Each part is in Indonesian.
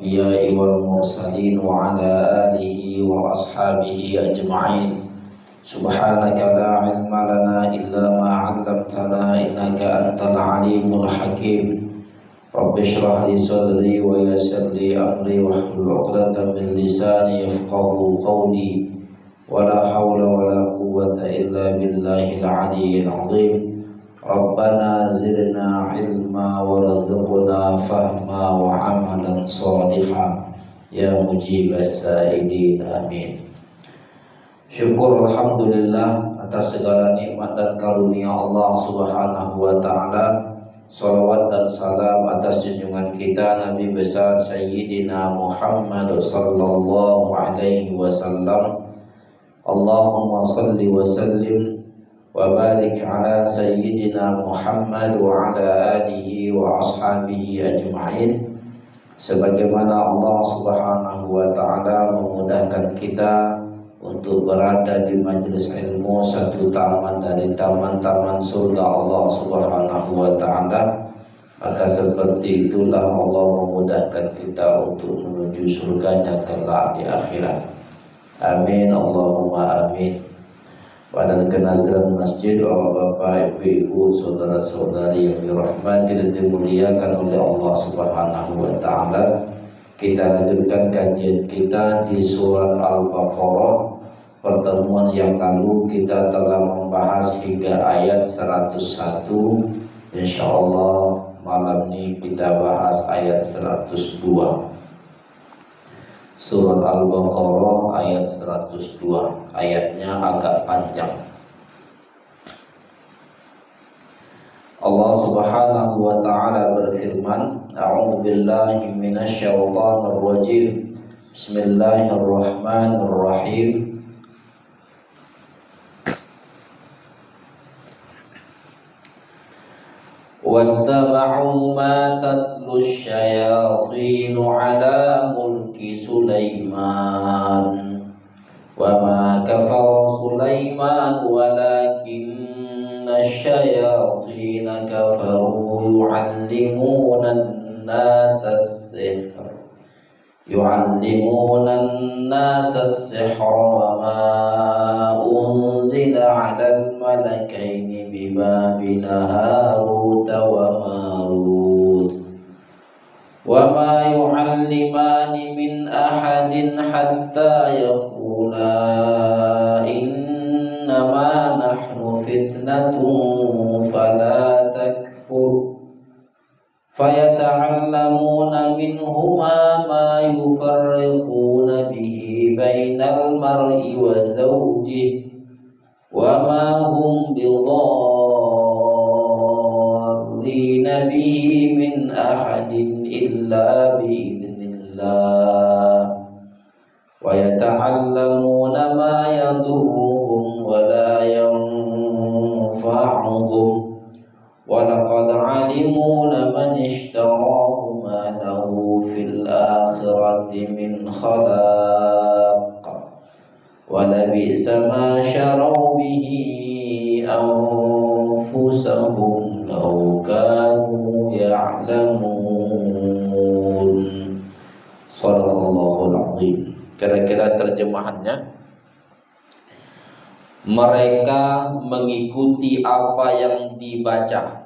الأنبياء والمرسلين وعلى آله وأصحابه أجمعين. سبحانك لا علم لنا إلا ما علمتنا إنك أنت العليم الحكيم. رب اشرح لي صدري ويسر لي أمري واحلل عقدة من لساني يفقهوا قولي ولا حول ولا قوة إلا بالله العلي العظيم. ربنا زدنا علما وارزقنا فهما وعملا صالحا يا مجيب السائلين آمين. Syukur alhamdulillah atas segala nikmat dan karunia Allah Subhanahu wa taala. Shalawat dan salam atas junjungan kita Nabi besar Sayyidina Muhammad sallallahu alaihi wasallam. Allahumma salli wa sallim wa barik ala Sayyidina Muhammad wa ala alihi wa ashabihi ajma'in. Sebagaimana Allah Subhanahu wa taala memudahkan kita untuk berada di majelis ilmu, satu taman dari taman-taman surga Allah Subhanahu wa taala, maka seperti itulah Allah memudahkan kita untuk menuju surganya kelak di akhirat. Amin Allahumma amin. Pada kenazaran masjid, bapak, ibu-ibu, saudara-saudari yang dirahmati dan dimuliakan oleh Allah Subhanahu wa taala, kita lanjutkan kajian kita di surat Al-Baqarah. Pertemuan yang lalu kita telah membahas hingga ayat 101. Insyaallah malam ini kita bahas ayat 102. Surat Al-Baqarah ayat 102. Ayatnya agak panjang. Allah Subhanahu wa taala berfirman, A'udzu billahi minasyaitonir rajim. Bismillahirrahmanirrahim. واتبعوا ما تتلو الشياطين على ملك سليمان وما كفر سليمان ولكن الشياطين كفروا يعلمون الناس السحر وما أنزل على الملكين ببابل هاروت وماروت وما يعلمان من أحد حتى يقولا إنما نحن فتنة فلا تكفر فيتعلمون منهما ما يفرقون به بين المرء وزوجه وما هم بضارين به من أحد إلا بإذن الله ويتعلمون ما يضرهم ولا ينفعهم وَلَقَدْ عَلِمُوا لَمَنِ اشْتَرَاهُ مَا لَهُ فِي الْآخِرَةِ مِنْ خَلَاقٍ وَلَبِئْسَ مَا شَرَوْا بِهِ أَنفُسَهُمْ لَوْ كَانُوا يَعْلَمُونَ. Shadaqallahul Azim. Kira-kira terjemahannya, mereka mengikuti apa yang dibaca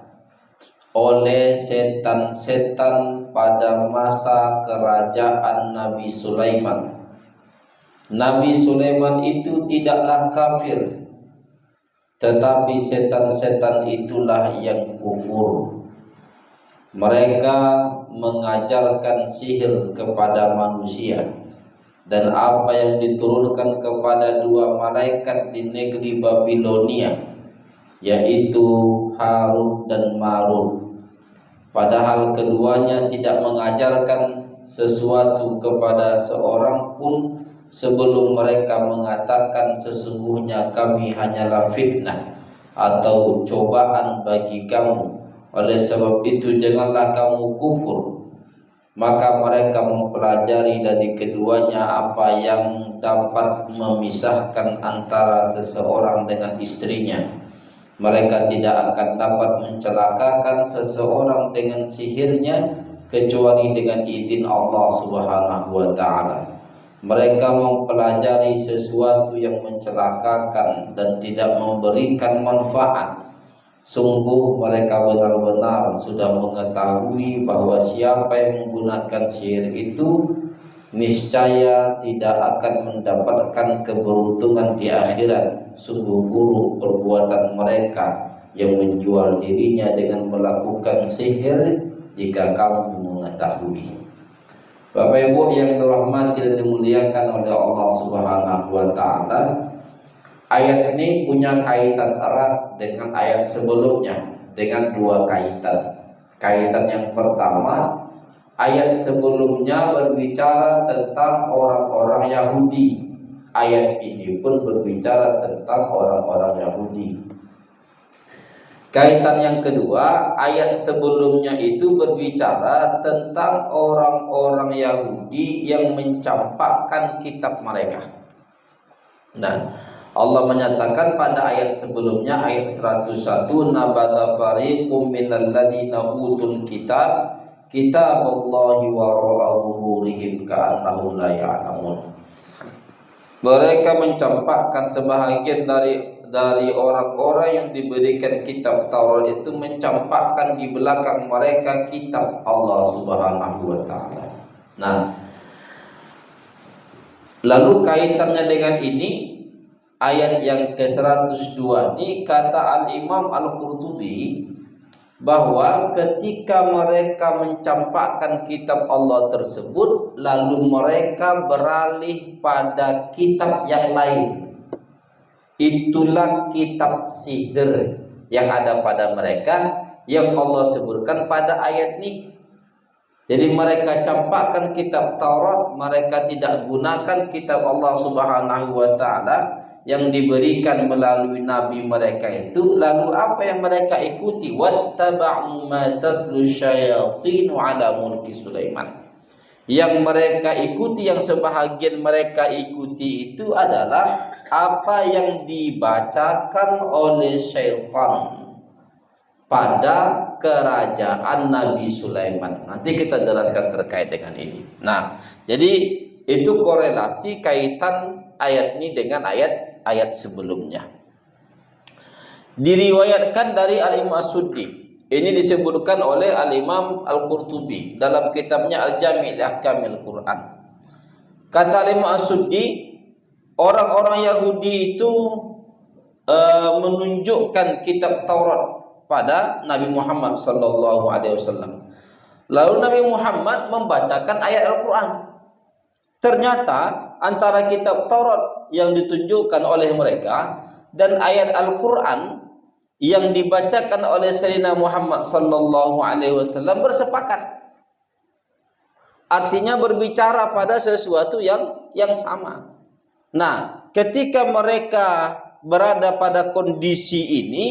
oleh setan-setan pada masa kerajaan Nabi Sulaiman. Nabi Sulaiman itu tidaklah kafir, tetapi setan-setan itulah yang kufur. Mereka mengajarkan sihir kepada manusia, dan apa yang diturunkan kepada dua malaikat di negeri Babilonia, yaitu Harut dan Marut. Padahal keduanya tidak mengajarkan sesuatu kepada seorang pun sebelum mereka mengatakan sesungguhnya kami hanyalah fitnah atau cobaan bagi kamu. Oleh sebab itu janganlah kamu kufur. Maka mereka mempelajari dari keduanya apa yang dapat memisahkan antara seseorang dengan istrinya. Mereka tidak akan dapat mencelakakan seseorang dengan sihirnya kecuali dengan izin Allah Subhanahu wa taala. Mereka mempelajari sesuatu yang mencelakakan dan tidak memberikan manfaat. Sungguh mereka benar-benar sudah mengetahui bahwa siapa yang menggunakan sihir itu niscaya tidak akan mendapatkan keberuntungan di akhirat. Sungguh buruk perbuatan mereka yang menjual dirinya dengan melakukan sihir jika kamu mengetahui. Bapak Ibu yang dirahmati dan dimuliakan oleh Allah Subhanahu wa taala, ayat ini punya kaitan erat dengan ayat sebelumnya dengan dua kaitan. Kaitan yang pertama, ayat sebelumnya berbicara tentang orang-orang Yahudi. Ayat ini pun berbicara tentang orang-orang Yahudi. Kaitan yang kedua, ayat sebelumnya itu berbicara tentang orang-orang Yahudi yang mencampakkan kitab mereka. Nah, Allah menyatakan pada ayat sebelumnya, ayat 101, nabadha fariqum minal ladzina utul kitab kitaballahi wara'a zuhurihim ka'annahum la ya'lamun. Mereka mencampakkan sebahagian dari orang-orang yang diberikan kitab Taurat itu mencampakkan di belakang mereka kitab Allah Subhanahu wa taala. Nah, lalu kaitannya dengan ini ayat yang ke-102 ini kata Al-Imam Al-Qurtubi bahwa ketika mereka mencampakkan kitab Allah tersebut lalu mereka beralih pada kitab yang lain, itulah kitab sihir yang ada pada mereka yang Allah sebutkan pada ayat ini. Jadi mereka campakkan kitab Taurat, mereka tidak gunakan kitab Allah Subhanahu wa taala yang diberikan melalui nabi mereka itu. Lalu apa yang mereka ikuti? Wattaba'u ma taslu syayatin ala mulki Sulaiman. Yang mereka ikuti, yang sebahagian mereka ikuti itu adalah apa yang dibacakan oleh syaitan pada kerajaan Nabi Sulaiman. Nanti kita jelaskan terkait dengan ini. Nah, jadi itu korelasi kaitan ayat ini dengan ayat sebelumnya. Diriwayatkan dari Al-Imam As-Suddi. Ini disebutkan oleh Al-Imam Al-Qurtubi dalam kitabnya Al-Jami' li Ahkamil Quran. Kata Al-Imam As-Suddi, orang-orang Yahudi itu menunjukkan kitab Taurat pada Nabi Muhammad sallallahu alaihi wasallam. Lalu Nabi Muhammad membacakan ayat Al-Quran. Ternyata antara kitab Taurat yang ditunjukkan oleh mereka dan ayat Al-Quran yang dibacakan oleh Sayyidina Muhammad sallallahu alaihi wasallam bersepakat. Artinya berbicara pada sesuatu yang sama. Nah, ketika mereka berada pada kondisi ini,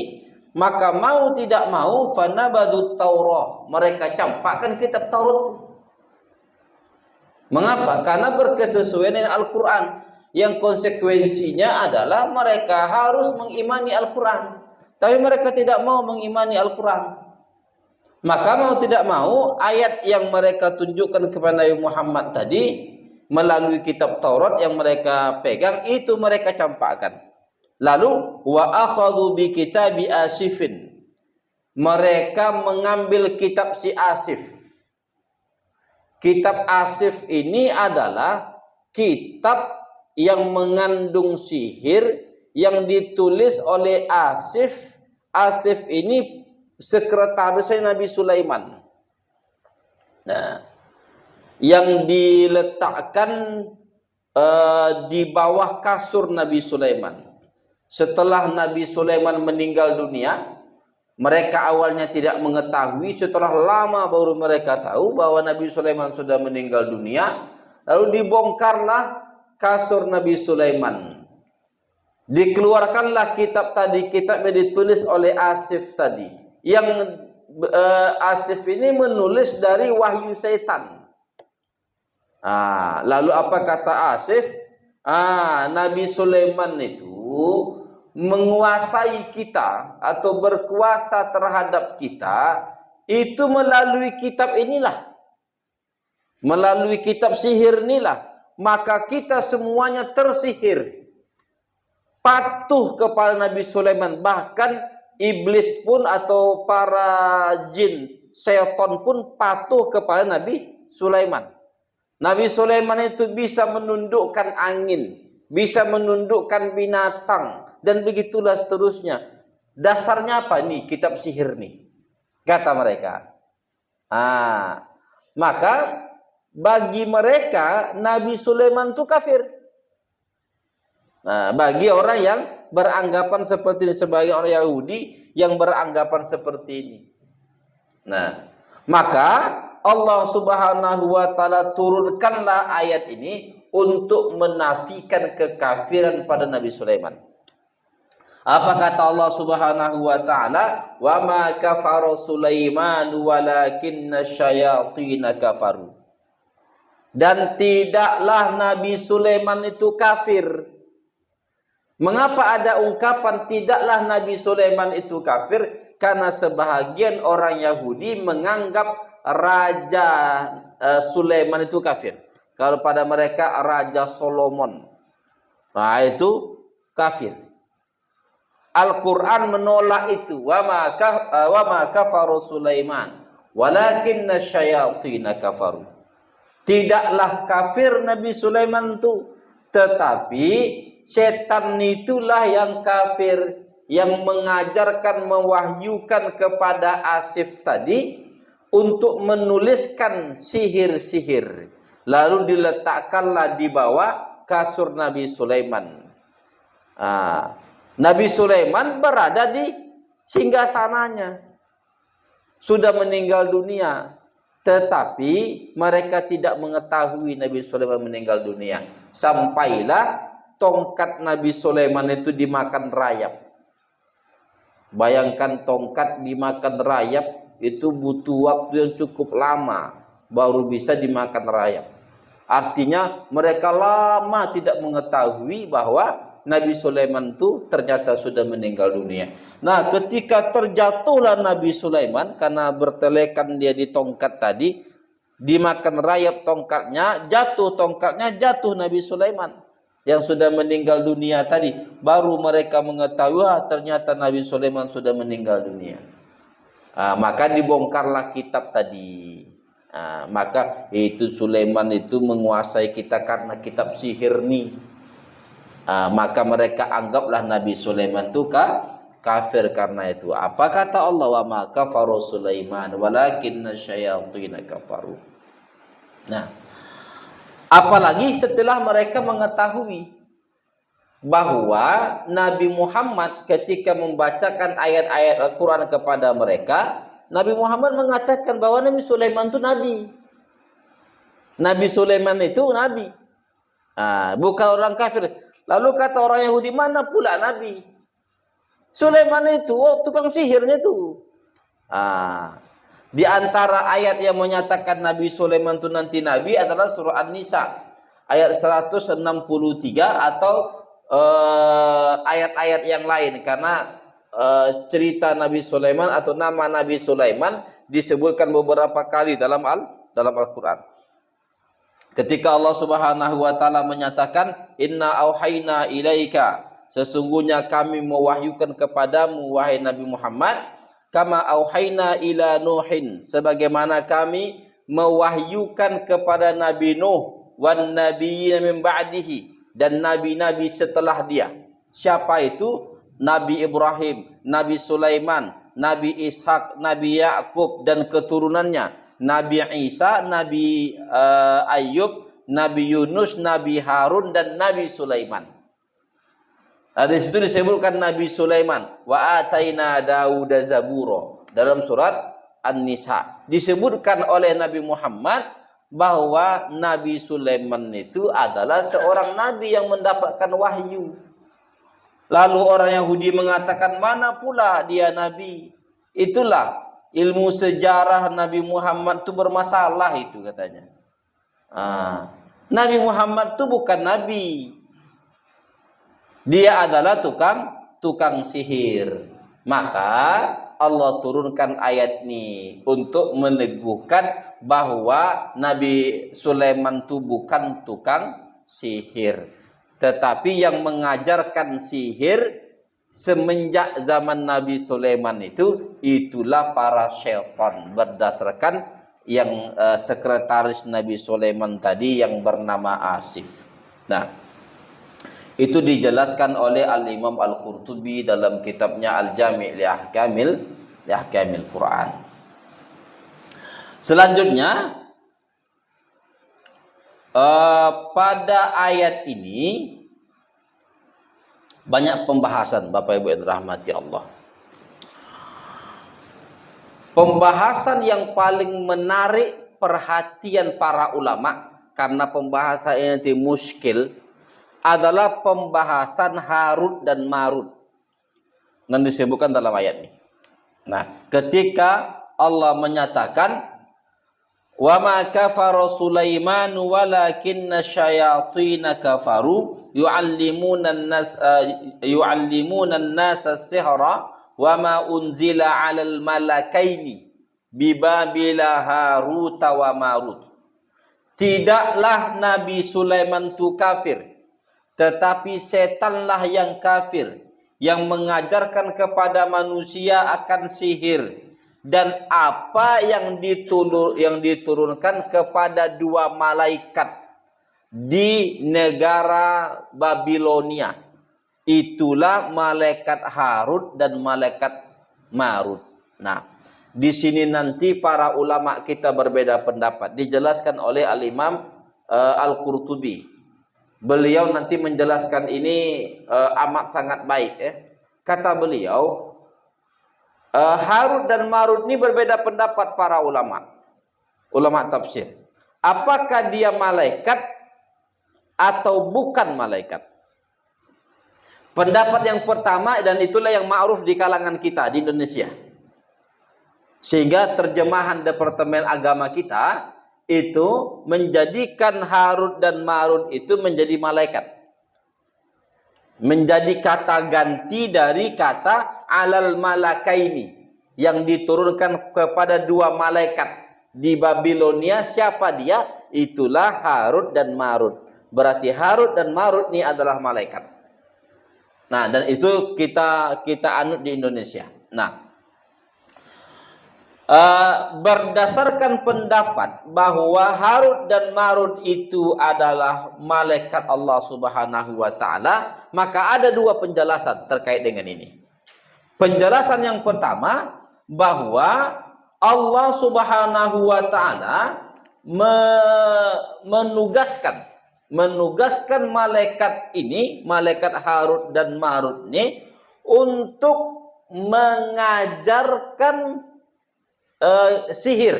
maka mau tidak mau fanabadut Taurah, mereka campakkan kitab Taurat. Mengapa? Karena berkesesuaian dengan Al-Quran, yang konsekuensinya adalah mereka harus mengimani Al-Quran. Tapi mereka tidak mau mengimani Al-Quran. Maka mau tidak mau ayat yang mereka tunjukkan kepada Nabi Muhammad tadi melalui kitab Taurat yang mereka pegang itu mereka campakkan. Lalu wa akhadhu bi kitabi Asifin, mereka mengambil kitab si Asif. Kitab Asif ini adalah kitab yang mengandung sihir yang ditulis oleh Asif. Asif ini sekretarisnya Nabi Sulaiman. Nah, yang diletakkan di bawah kasur Nabi Sulaiman. Setelah Nabi Sulaiman meninggal dunia, mereka awalnya tidak mengetahui, setelah lama baru mereka tahu bahwa Nabi Sulaiman sudah meninggal dunia. Lalu dibongkarlah kasur Nabi Sulaiman. Dikeluarkanlah kitab tadi, kitab yang ditulis oleh Asif tadi. Yang Asif ini menulis dari wahyu setan. Lalu apa kata Asif? Nabi Sulaiman itu menguasai kita atau berkuasa terhadap kita itu melalui kitab inilah. Melalui kitab sihir inilah maka kita semuanya tersihir, patuh kepada Nabi Sulaiman. Bahkan iblis pun atau para jin, setan pun patuh kepada Nabi Sulaiman. Nabi Sulaiman itu bisa menundukkan angin, bisa menundukkan binatang, dan begitulah seterusnya. Dasarnya apa nih kitab sihir nih? Kata mereka. Maka bagi mereka Nabi Sulaiman itu kafir. Bagi orang yang beranggapan seperti ini, sebagai orang Yahudi yang beranggapan seperti ini. Maka Allah Subhanahu wa taala turunkanlah ayat ini untuk menafikan kekafiran pada Nabi Sulaiman. Apa kata Allah Subhanahu wa taala? Wa ma kafara Sulaiman walakinna syayatin kafaru. Dan tidaklah Nabi Sulaiman itu kafir. Mengapa ada ungkapan tidaklah Nabi Sulaiman itu kafir? Karena sebahagian orang Yahudi menganggap Raja Sulaiman itu kafir. Kalau pada mereka Raja Solomon, itu kafir. Al-Quran menolak itu. Wa ma kafaru Sulaiman walakinna syayatina kafaru. Tidaklah kafir Nabi Sulaiman itu, tetapi setan itulah yang kafir, yang mengajarkan, mewahyukan kepada Asif tadi untuk menuliskan sihir-sihir, lalu diletakkanlah di bawah kasur Nabi Sulaiman. Nabi Sulaiman berada di singgasananya, sudah meninggal dunia, tetapi mereka tidak mengetahui Nabi Sulaiman meninggal dunia. Sampailah tongkat Nabi Sulaiman itu dimakan rayap. Bayangkan tongkat dimakan rayap, itu butuh waktu yang cukup lama baru bisa dimakan rayap. Artinya mereka lama tidak mengetahui bahwa Nabi Sulaiman itu ternyata sudah meninggal dunia. Nah, ketika terjatuhlah Nabi Sulaiman karena bertelekan dia di tongkat tadi, dimakan rayap tongkatnya, jatuh Nabi Sulaiman yang sudah meninggal dunia tadi. Baru mereka mengetahui ternyata Nabi Sulaiman sudah meninggal dunia. Maka dibongkarlah kitab tadi. Maka itu Sulaiman itu menguasai kita karena kitab sihir nih. Maka mereka anggaplah Nabi Sulaiman itu kafir karena itu. Apa kata Allah? Wa ma kafaru Sulaiman walakinna syayatin kafaru. Nah, apalagi setelah mereka mengetahui bahwa Nabi Muhammad ketika membacakan ayat-ayat Al-Quran kepada mereka, Nabi Muhammad mengatakan bahwa Nabi Sulaiman itu nabi. Nabi Sulaiman itu nabi, bukan orang kafir. Lalu kata orang Yahudi, mana pula Nabi Sulaiman itu? Tukang sihirnya itu. Di antara ayat yang menyatakan Nabi Sulaiman itu nanti Nabi adalah surah An-Nisa ayat 163 atau ayat-ayat yang lain. Karena cerita Nabi Sulaiman atau nama Nabi Sulaiman disebutkan beberapa kali dalam Al-Quran. Ketika Allah Subhanahu wa taala menyatakan inna auhayna ilaika, sesungguhnya kami mewahyukan kepadamu wahai Nabi Muhammad, kama auhayna ila Nuhin, sebagaimana kami mewahyukan kepada Nabi Nuh, wan nabiyyin min ba'dihi, dan nabi-nabi setelah dia. Siapa itu? Nabi Ibrahim, Nabi Sulaiman, Nabi Ishak, Nabi Yakub dan keturunannya, Nabi Isa, Nabi Ayub, Nabi Yunus, Nabi Harun dan Nabi Sulaiman. Di situ disebutkan Nabi Sulaiman, wa ataina Dauda zaburo. Dalam surat An-Nisa disebutkan oleh Nabi Muhammad bahwa Nabi Sulaiman itu adalah seorang nabi yang mendapatkan wahyu. Lalu orang Yahudi mengatakan, mana pula dia nabi? Itulah ilmu sejarah Nabi Muhammad itu bermasalah itu katanya. Nabi Muhammad itu bukan nabi. Dia adalah tukang sihir. Maka Allah turunkan ayat ini untuk meneguhkan bahwa Nabi Sulaiman itu bukan tukang sihir, tetapi yang mengajarkan sihir semenjak zaman Nabi Sulaiman itulah para syaitan, berdasarkan yang sekretaris Nabi Sulaiman tadi yang bernama Asif. Nah, itu dijelaskan oleh Al-Imam Al-Qurtubi dalam kitabnya Al-Jami' li Ahkamil Quran. Selanjutnya, pada ayat ini banyak pembahasan, Bapak Ibu yang dirahmati Allah. Pembahasan yang paling menarik perhatian para ulama, karena pembahasan ini nanti muskil, adalah pembahasan Harut dan Marut yang disebutkan dalam ayat ini. Nah, ketika Allah menyatakan wa ma kafara Sulaiman walakinna syayatin kafaru yu'allimuna an-nas as-sihra wa ma unzila 'alal malakaini bi Babila Harut wa Marut. Tidaklah Nabi Sulaiman itu kafir, tetapi setanlah yang kafir, yang mengajarkan kepada manusia akan sihir dan apa yang diturunkan kepada dua malaikat di negara Babilonia. Itulah malaikat Harut dan malaikat Marut. Nah, di sini nanti para ulama kita berbeda pendapat. Dijelaskan oleh Al-Imam Al-Qurtubi. Beliau nanti menjelaskan ini amat sangat baik ya. Kata beliau, Harut dan Marut ini berbeda pendapat para ulama tafsir. Apakah dia malaikat atau bukan malaikat? Pendapat yang pertama, dan itulah yang ma'ruf di kalangan kita di Indonesia, sehingga terjemahan Departemen Agama kita itu menjadikan Harut dan Marut itu menjadi malaikat, menjadi kata ganti dari kata alal malakaini yang diturunkan kepada dua malaikat di Babilonia. Siapa dia? Itulah Harut dan Marut. Berarti Harut dan Marut ini adalah malaikat. Nah, dan itu kita anut di Indonesia. Nah, berdasarkan pendapat bahwa Harut dan Marut itu adalah malaikat Allah Subhanahu wa taala, maka ada dua penjelasan terkait dengan ini. Penjelasan yang pertama, bahwa Allah Subhanahu wa taala menugaskan malaikat ini, malaikat Harut dan Marut ini, untuk mengajarkan sihir,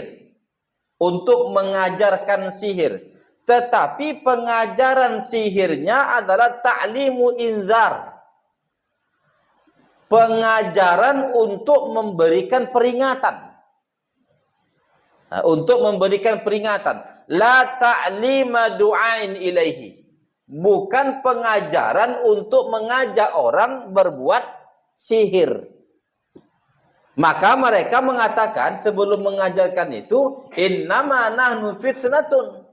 untuk mengajarkan sihir. Tetapi pengajaran sihirnya adalah ta'limu inzar, pengajaran untuk memberikan peringatan. Nah, untuk memberikan peringatan. La ta'lima du'ain ilaihi, bukan pengajaran untuk mengajak orang berbuat sihir. Maka mereka mengatakan sebelum mengajarkan itu, innama nahnu fitnatun,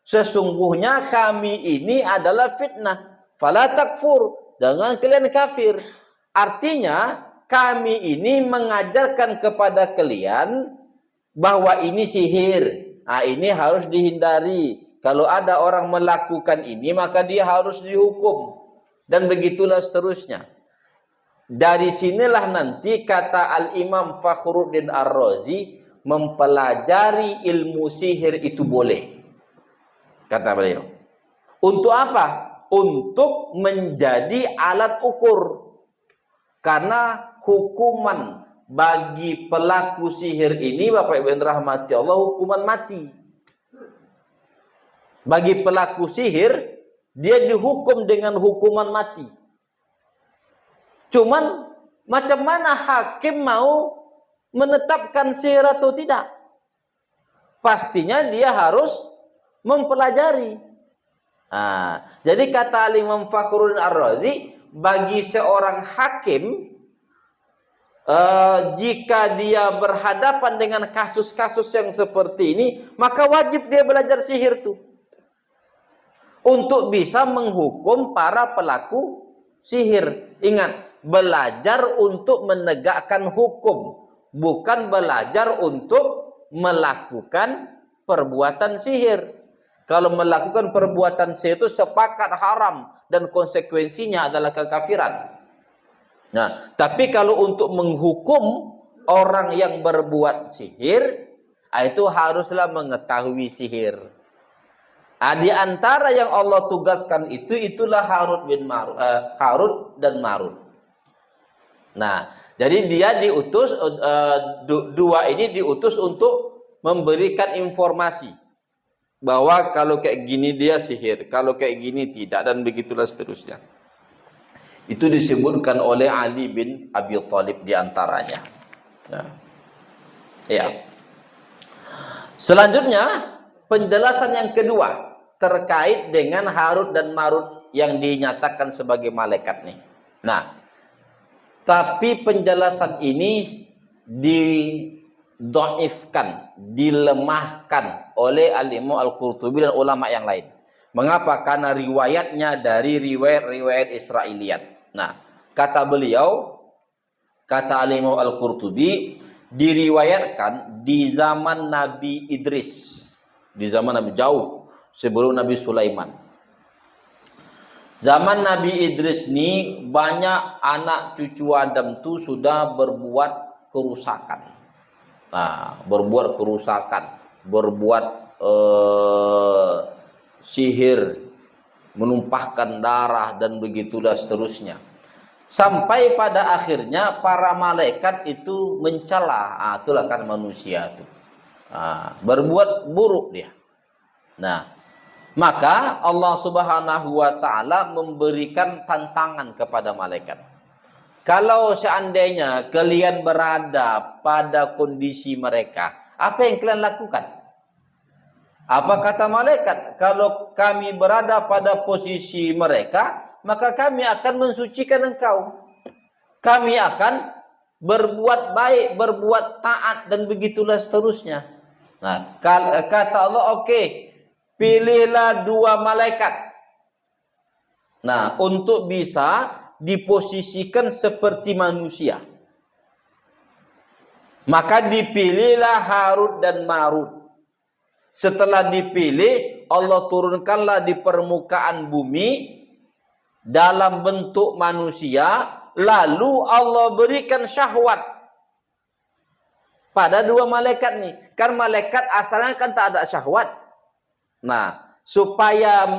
sesungguhnya kami ini adalah fitnah, fala takfur, jangan kalian kafir. Artinya kami ini mengajarkan kepada kalian bahwa ini sihir. Nah, ini harus dihindari. Kalau ada orang melakukan ini, maka dia harus dihukum, dan begitulah seterusnya. Dari sinilah nanti kata Al-Imam Fakhruddin Ar-Razi, mempelajari ilmu sihir itu boleh. Kata beliau. Untuk apa? Untuk menjadi alat ukur. Karena hukuman bagi pelaku sihir ini, Bapak Ibu yang dirahmati Allah, hukuman mati. Bagi pelaku sihir, dia dihukum dengan hukuman mati. Cuman macam mana hakim mau menetapkan sihir atau tidak? Pastinya dia harus mempelajari. Nah, jadi kata Imam Fakhruddin Ar-Razi, bagi seorang hakim jika dia berhadapan dengan kasus-kasus yang seperti ini, maka wajib dia belajar sihir tuh untuk bisa menghukum para pelaku sihir. Ingat, belajar untuk menegakkan hukum, bukan belajar untuk melakukan perbuatan sihir. Kalau melakukan perbuatan sihir itu sepakat haram dan konsekuensinya adalah kekafiran. Nah, tapi kalau untuk menghukum orang yang berbuat sihir, itu haruslah mengetahui sihir. Di antara yang Allah tugaskan itulah Harut dan Marut. Nah, jadi dia diutus, dua ini diutus untuk memberikan informasi bahwa kalau kayak gini dia sihir, kalau kayak gini tidak, dan begitulah seterusnya. Itu disebutkan oleh Ali bin Abi Thalib diantaranya. Nah, ya. Selanjutnya, penjelasan yang kedua terkait dengan Harut dan Marut yang dinyatakan sebagai malaikat nih. Nah, tapi penjelasan ini didoifkan, dilemahkan oleh Al-Imam Al-Qurtubi dan ulama yang lain. Mengapa? Karena riwayatnya dari riwayat-riwayat Israiliyat. Nah, kata beliau, kata Al-Imam Al-Qurtubi, diriwayatkan di zaman Nabi Idris, di zaman Nabi jauh sebelum Nabi Sulaiman. Zaman Nabi Idris ini banyak anak cucu Adam tuh sudah berbuat kerusakan. Nah, berbuat kerusakan, berbuat sihir, menumpahkan darah, dan begitulah seterusnya. Sampai pada akhirnya para malaikat itu mencela, itulah kan manusia itu, berbuat buruk dia. Nah, maka Allah Subhanahu wa Ta'ala memberikan tantangan kepada malaikat. Kalau seandainya kalian berada pada kondisi mereka, apa yang kalian lakukan? Apa kata malaikat? Kalau kami berada pada posisi mereka, maka kami akan mensucikan engkau. Kami akan berbuat baik, berbuat taat, dan begitulah seterusnya. Nah, kata Allah, oke, pilihlah dua malaikat. Nah, untuk bisa diposisikan seperti manusia. Maka dipilihlah Harut dan Marut. Setelah dipilih, Allah turunkanlah di permukaan bumi dalam bentuk manusia, lalu Allah berikan syahwat pada dua malaikat nih. Kan malaikat asalnya kan tak ada syahwat. Nah, supaya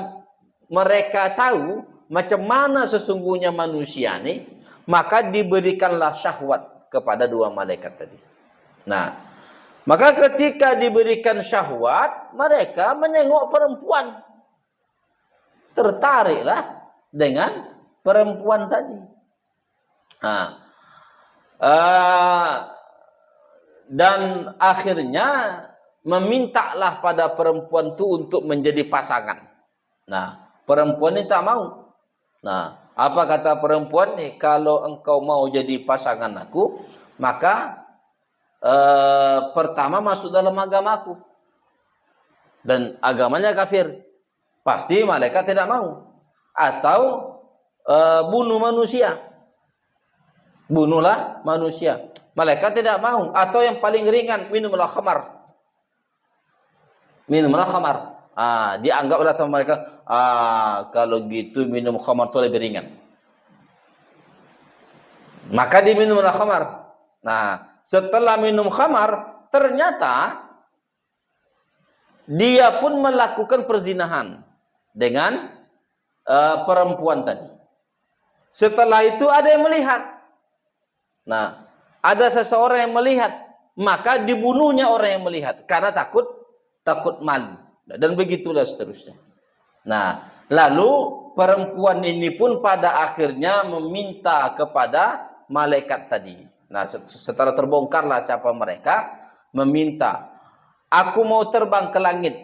mereka tahu macam mana sesungguhnya manusia nih, maka diberikanlah syahwat kepada dua malaikat tadi. Nah, maka ketika diberikan syahwat, mereka menengok perempuan. Tertariklah dengan perempuan tadi. Nah, dan akhirnya memintalah pada perempuan itu untuk menjadi pasangan. Nah, perempuan ini tak mau. Nah, apa kata perempuan nih? Kalau engkau mau jadi pasangan aku, maka pertama masuk dalam agamaku, dan agamanya kafir. Pasti malaikat tidak mau. Atau bunuh manusia, bunuhlah manusia. Malaikat tidak mau. Atau yang paling ringan, minumlah khamar, minumlah khamar. Dianggaplah sama mereka, kalau gitu minum khamar itu lebih ringan, maka diminumlah khamar. Nah, setelah minum khamar, ternyata dia pun melakukan perzinahan dengan perempuan tadi. Setelah itu ada yang melihat. Nah, ada seseorang yang melihat, maka dibunuhnya orang yang melihat karena takut malu, dan begitulah seterusnya. Nah, lalu perempuan ini pun pada akhirnya meminta kepada malaikat tadi. Nah, setelah terbongkarlah siapa mereka, meminta, aku mau terbang ke langit.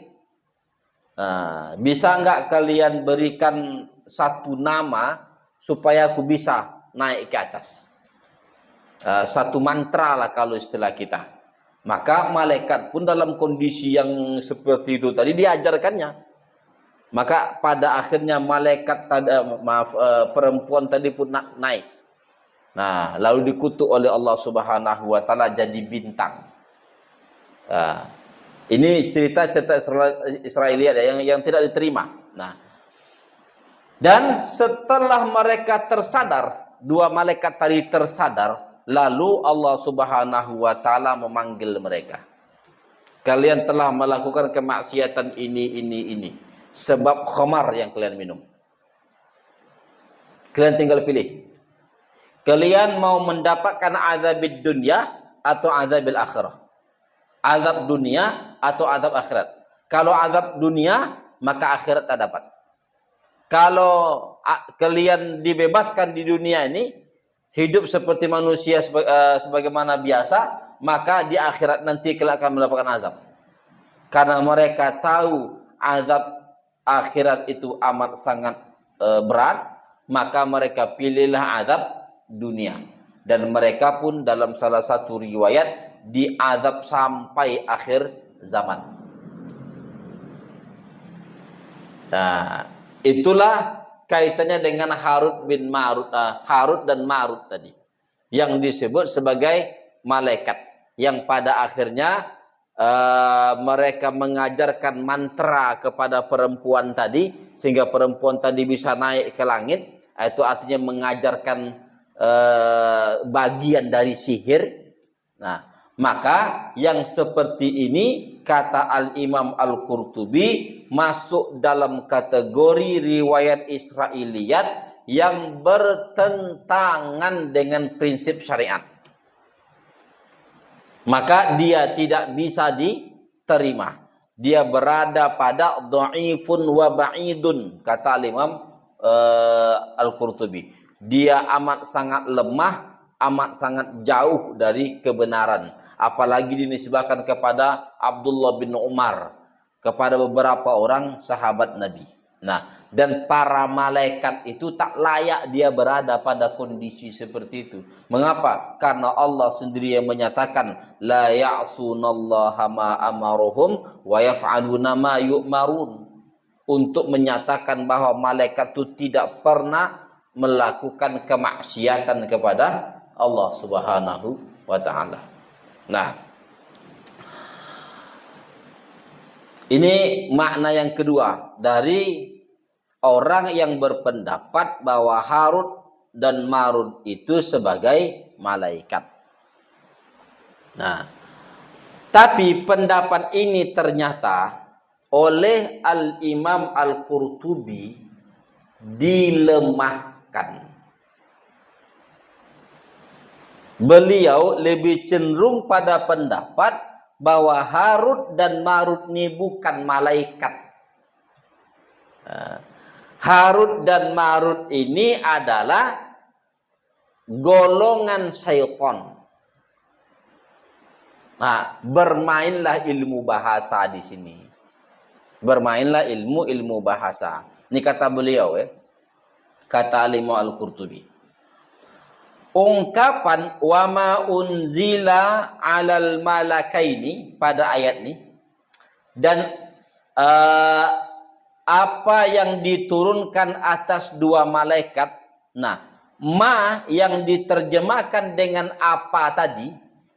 Bisa enggak kalian berikan satu nama supaya aku bisa naik ke atas? satu mantra lah kalau istilah kita. Maka malaikat pun dalam kondisi yang seperti itu tadi diajarkannya. Maka pada akhirnya malaikat perempuan tadi pun naik. Nah, lalu dikutuk oleh Allah Subhanahu wa taala jadi bintang. Ini cerita-cerita Israeliat yang tidak diterima. Nah, dan setelah mereka tersadar, dua malaikat tadi tersadar, lalu Allah Subhanahu wa taala memanggil mereka. Kalian telah melakukan kemaksiatan ini. Sebab khamar yang kalian minum. Kalian tinggal pilih. Kalian mau mendapatkan azab dunia atau azabil akhirah? Azab dunia atau azab akhirat? Kalau azab dunia, maka akhirat tak dapat. Kalau kalian dibebaskan di dunia ini, hidup seperti manusia sebagaimana biasa, maka di akhirat nanti kalian akan mendapatkan azab. Karena mereka tahu azab akhirat itu amat sangat berat, maka mereka pilihlah azab dunia. Dan mereka pun dalam salah satu riwayat diazab sampai akhir zaman. Nah, itulah kaitannya dengan Harut dan Marut tadi, yang disebut sebagai malaikat, yang pada akhirnya mereka mengajarkan mantra kepada perempuan tadi sehingga perempuan tadi bisa naik ke langit. Itu artinya mengajarkan bagian dari sihir. Nah, maka yang seperti ini kata Al-Imam Al-Qurtubi masuk dalam kategori riwayat Israiliyat yang bertentangan dengan prinsip syariat. Maka dia tidak bisa diterima. Dia berada pada dhaifun wa ba'idun, kata Imam Al-Qurtubi. Dia amat sangat lemah, amat sangat jauh dari kebenaran. Apalagi dinisbahkan kepada Abdullah bin Umar, kepada beberapa orang sahabat Nabi. Nah, dan para malaikat itu tak layak dia berada pada kondisi seperti itu. Mengapa? Karena Allah sendiri yang menyatakan la ya'sunallaha ma amaruhum wa yaf'aluna ma yu'marun, untuk menyatakan bahwa malaikat itu tidak pernah melakukan kemaksiatan kepada Allah Subhanahu wa taala. Nah, ini makna yang kedua dari orang yang berpendapat bahwa Harut dan Marut itu sebagai malaikat. Nah, tapi pendapat ini ternyata oleh Al-Imam Al-Qurtubi dilemahkan. Beliau lebih cenderung pada pendapat bahwa Harut dan Marut ini bukan malaikat. Harut dan Marut ini adalah golongan syaitan. Nah, bermainlah ilmu bahasa di sini. Bermainlah ilmu bahasa. Ini kata beliau, kata Imam Al-Qurtubi. Ungkapan wa ma unzila 'alal malakaini pada ayat ini, dan apa yang diturunkan atas dua malaikat. Nah, ma yang diterjemahkan dengan apa tadi,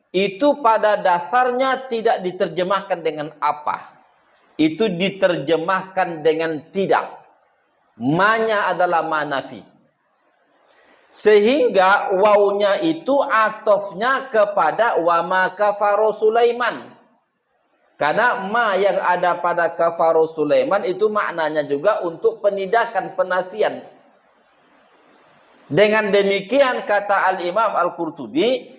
itu pada dasarnya tidak diterjemahkan dengan apa. Itu diterjemahkan dengan tidak. Ma-nya adalah manafi. Sehingga wawnya itu atofnya kepada wa ma kafaru Sulaiman. Karena ma yang ada pada kafaru Sulaiman itu maknanya juga untuk penidakan, penafian. Dengan demikian kata Al-Imam Al-Qurtubi,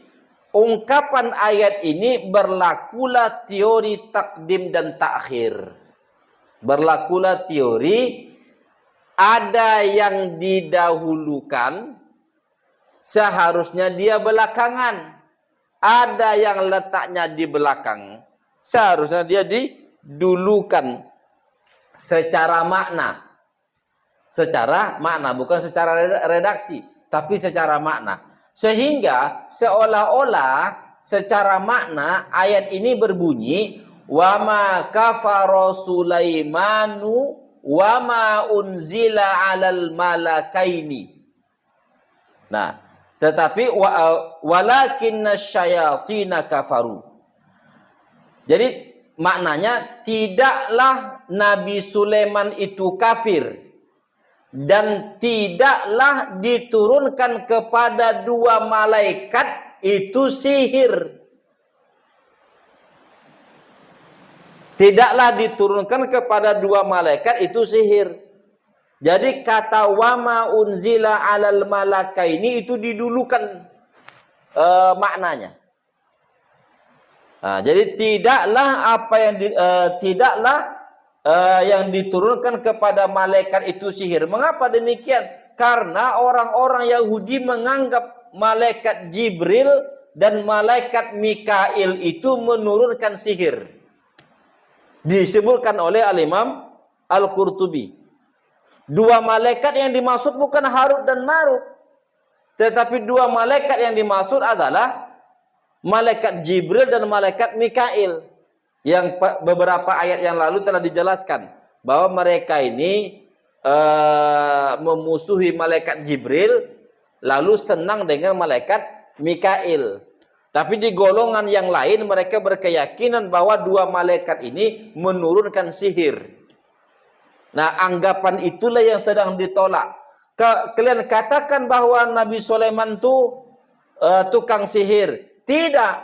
ungkapan ayat ini berlakulah teori takdim dan takhir. Berlakulah teori ada yang didahulukan, seharusnya dia belakangan. Ada yang letaknya di belakang, seharusnya dia didulukan. Secara makna. Secara makna, bukan secara redaksi, tapi secara makna. Sehingga seolah-olah secara makna ayat ini berbunyi wa ma kafara Sulaimanu wa ma unzila 'alal malakaini. Nah, tetapi walakinna syayatina kafaru. Jadi maknanya tidaklah Nabi Sulaiman itu kafir dan tidaklah diturunkan kepada dua malaikat itu sihir. Tidaklah diturunkan kepada dua malaikat itu sihir. Jadi kata wama unzila 'alal malakaini itu didulukan maknanya. Nah, jadi tidaklah apa yang yang diturunkan kepada malaikat itu sihir. Mengapa demikian? Karena orang-orang Yahudi menganggap malaikat Jibril dan malaikat Mikail itu menurunkan sihir. Disebutkan oleh Al-Imam Al-Qurtubi. Dua malaikat yang dimaksud bukan Harut dan Marut. Tetapi dua malaikat yang dimaksud adalah malaikat Jibril dan malaikat Mikail. Yang beberapa ayat yang lalu telah dijelaskan bahwa mereka ini memusuhi malaikat Jibril lalu senang dengan malaikat Mikail. Tapi di golongan yang lain mereka berkeyakinan bahwa dua malaikat ini menurunkan sihir. Nah, anggapan itulah yang sedang ditolak. Kalian katakan bahwa Nabi Sulaiman itu tukang sihir. Tidak.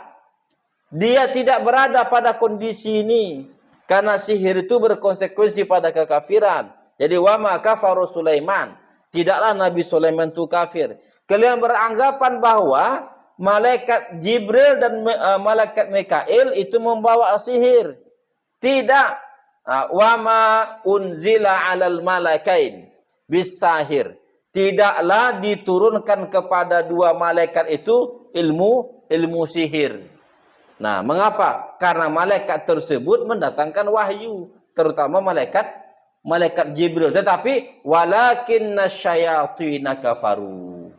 Dia tidak berada pada kondisi ini. Karena sihir itu berkonsekuensi pada kekafiran. Jadi wa ma kafaru Sulaiman. Tidaklah Nabi Sulaiman itu kafir. Kalian beranggapan bahwa malaikat Jibril dan malaikat Mikail itu membawa sihir. Tidak. Wa ma unzila 'alal malakain bisahir. Tidaklah diturunkan kepada dua malaikat itu ilmu sihir. Nah, mengapa? Karena malaikat tersebut mendatangkan wahyu, terutama malaikat Jibril. Tetapi walakinna syayatina kafaru.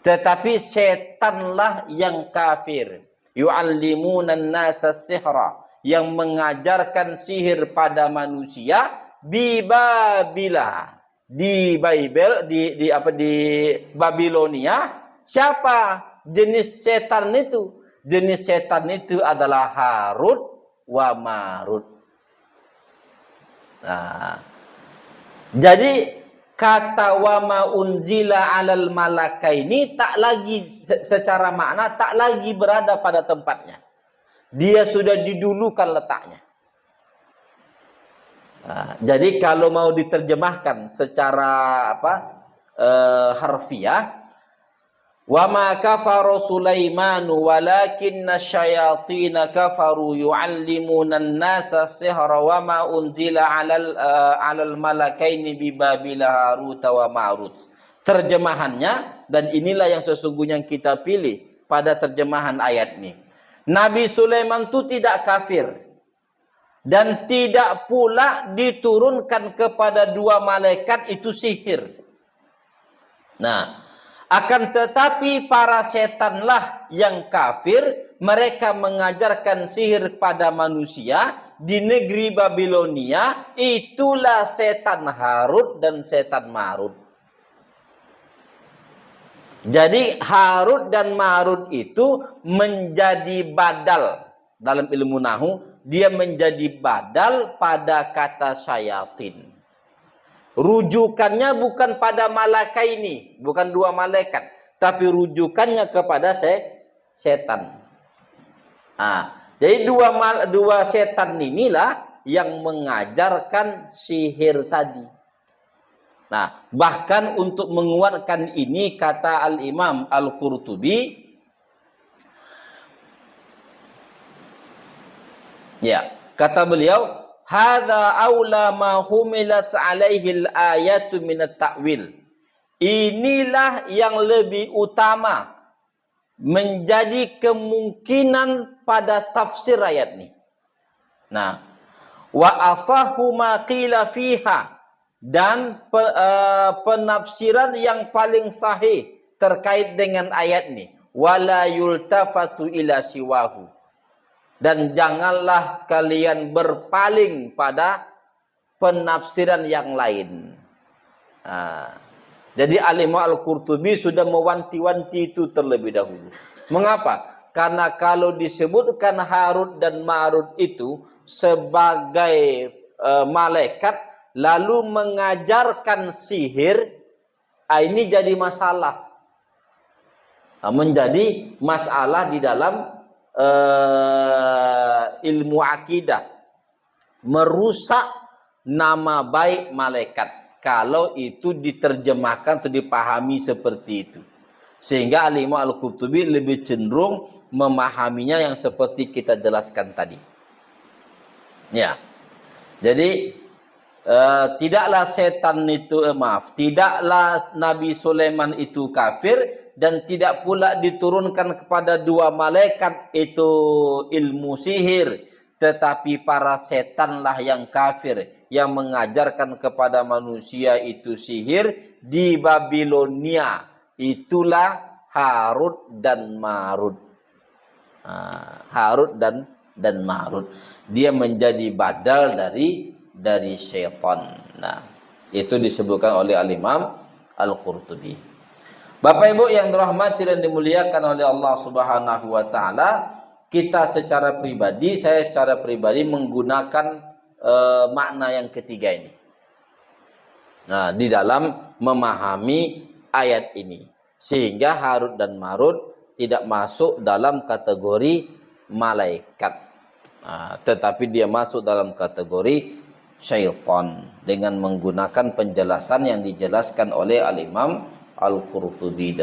Tetapi setanlah yang kafir. Yu'allimunan nasa sihra, yang mengajarkan sihir pada manusia Babila. Di Bible di Babilonia. Siapa jenis setan itu? Jenis setan itu adalah Harut wa Marut. Nah, jadi kata wa ma unzila 'alal malakaini tak lagi secara makna tak lagi berada pada tempatnya. Dia sudah didulukan letaknya. Nah, jadi kalau mau diterjemahkan secara harfiah, wa ma kafara Sulaimanu walakinna syayatina kafaru yu'allimunan nasa sihra wa ma unzila 'alal malakaini bi Babila Harut wa Marut. Terjemahannya, dan inilah yang sesungguhnya kita pilih pada terjemahan ayat ini. Nabi Sulaiman itu tidak kafir dan tidak pula diturunkan kepada dua malaikat itu sihir. Nah, akan tetapi para setanlah yang kafir, mereka mengajarkan sihir pada manusia di negeri Babilonia. Itulah setan Harut dan setan Marut. Jadi Harut dan Marut itu menjadi badal dalam ilmu nahu, dia menjadi badal pada kata syayatin. Rujukannya bukan pada malakaini, bukan dua malaikat, tapi rujukannya kepada setan. Jadi dua setan inilah yang mengajarkan sihir tadi. Nah, bahkan untuk menguatkan ini kata Al-Imam Al-Qurtubi, kata beliau, hadza aula ma humilat alaihi al-ayatu min at-ta'wil. Inilah yang lebih utama menjadi kemungkinan pada tafsir ayat ini. Nah, wa asahu ma qila fiha, dan penafsiran yang paling sahih terkait dengan ayat ini. Wala yultafatu ila siwahu. Dan janganlah kalian berpaling pada penafsiran yang lain. Jadi Al-Imam Al-Qurtubi sudah mewanti-wanti itu terlebih dahulu. Mengapa? Karena kalau disebutkan Harut dan Marut itu sebagai malaikat lalu mengajarkan sihir, ini jadi masalah. Menjadi masalah di dalam ilmu akidah. Merusak nama baik malaikat kalau itu diterjemahkan atau dipahami seperti itu. Sehingga Al-Imam Al-Qurtubi lebih cenderung memahaminya yang seperti kita jelaskan tadi. Ya. Jadi tidaklah setan itu tidaklah Nabi Sulaiman itu kafir, dan tidak pula diturunkan kepada dua malaikat itu ilmu sihir, tetapi para setanlah yang kafir yang mengajarkan kepada manusia itu sihir di Babilonia. Itulah Harut dan Marut. Harut dan Marut. Dia menjadi badal dari syaitan. Nah, itu disebutkan oleh Al-Imam Al-Qurtubi. Bapak Ibu yang dirahmati dan dimuliakan oleh Allah Subhanahu wa taala, saya secara pribadi menggunakan makna yang ketiga ini. Nah, di dalam memahami ayat ini, sehingga Harut dan Marut tidak masuk dalam kategori malaikat, tetapi dia masuk dalam kategori syaitan dengan menggunakan penjelasan yang dijelaskan oleh Al-Imam Al-Qurtubi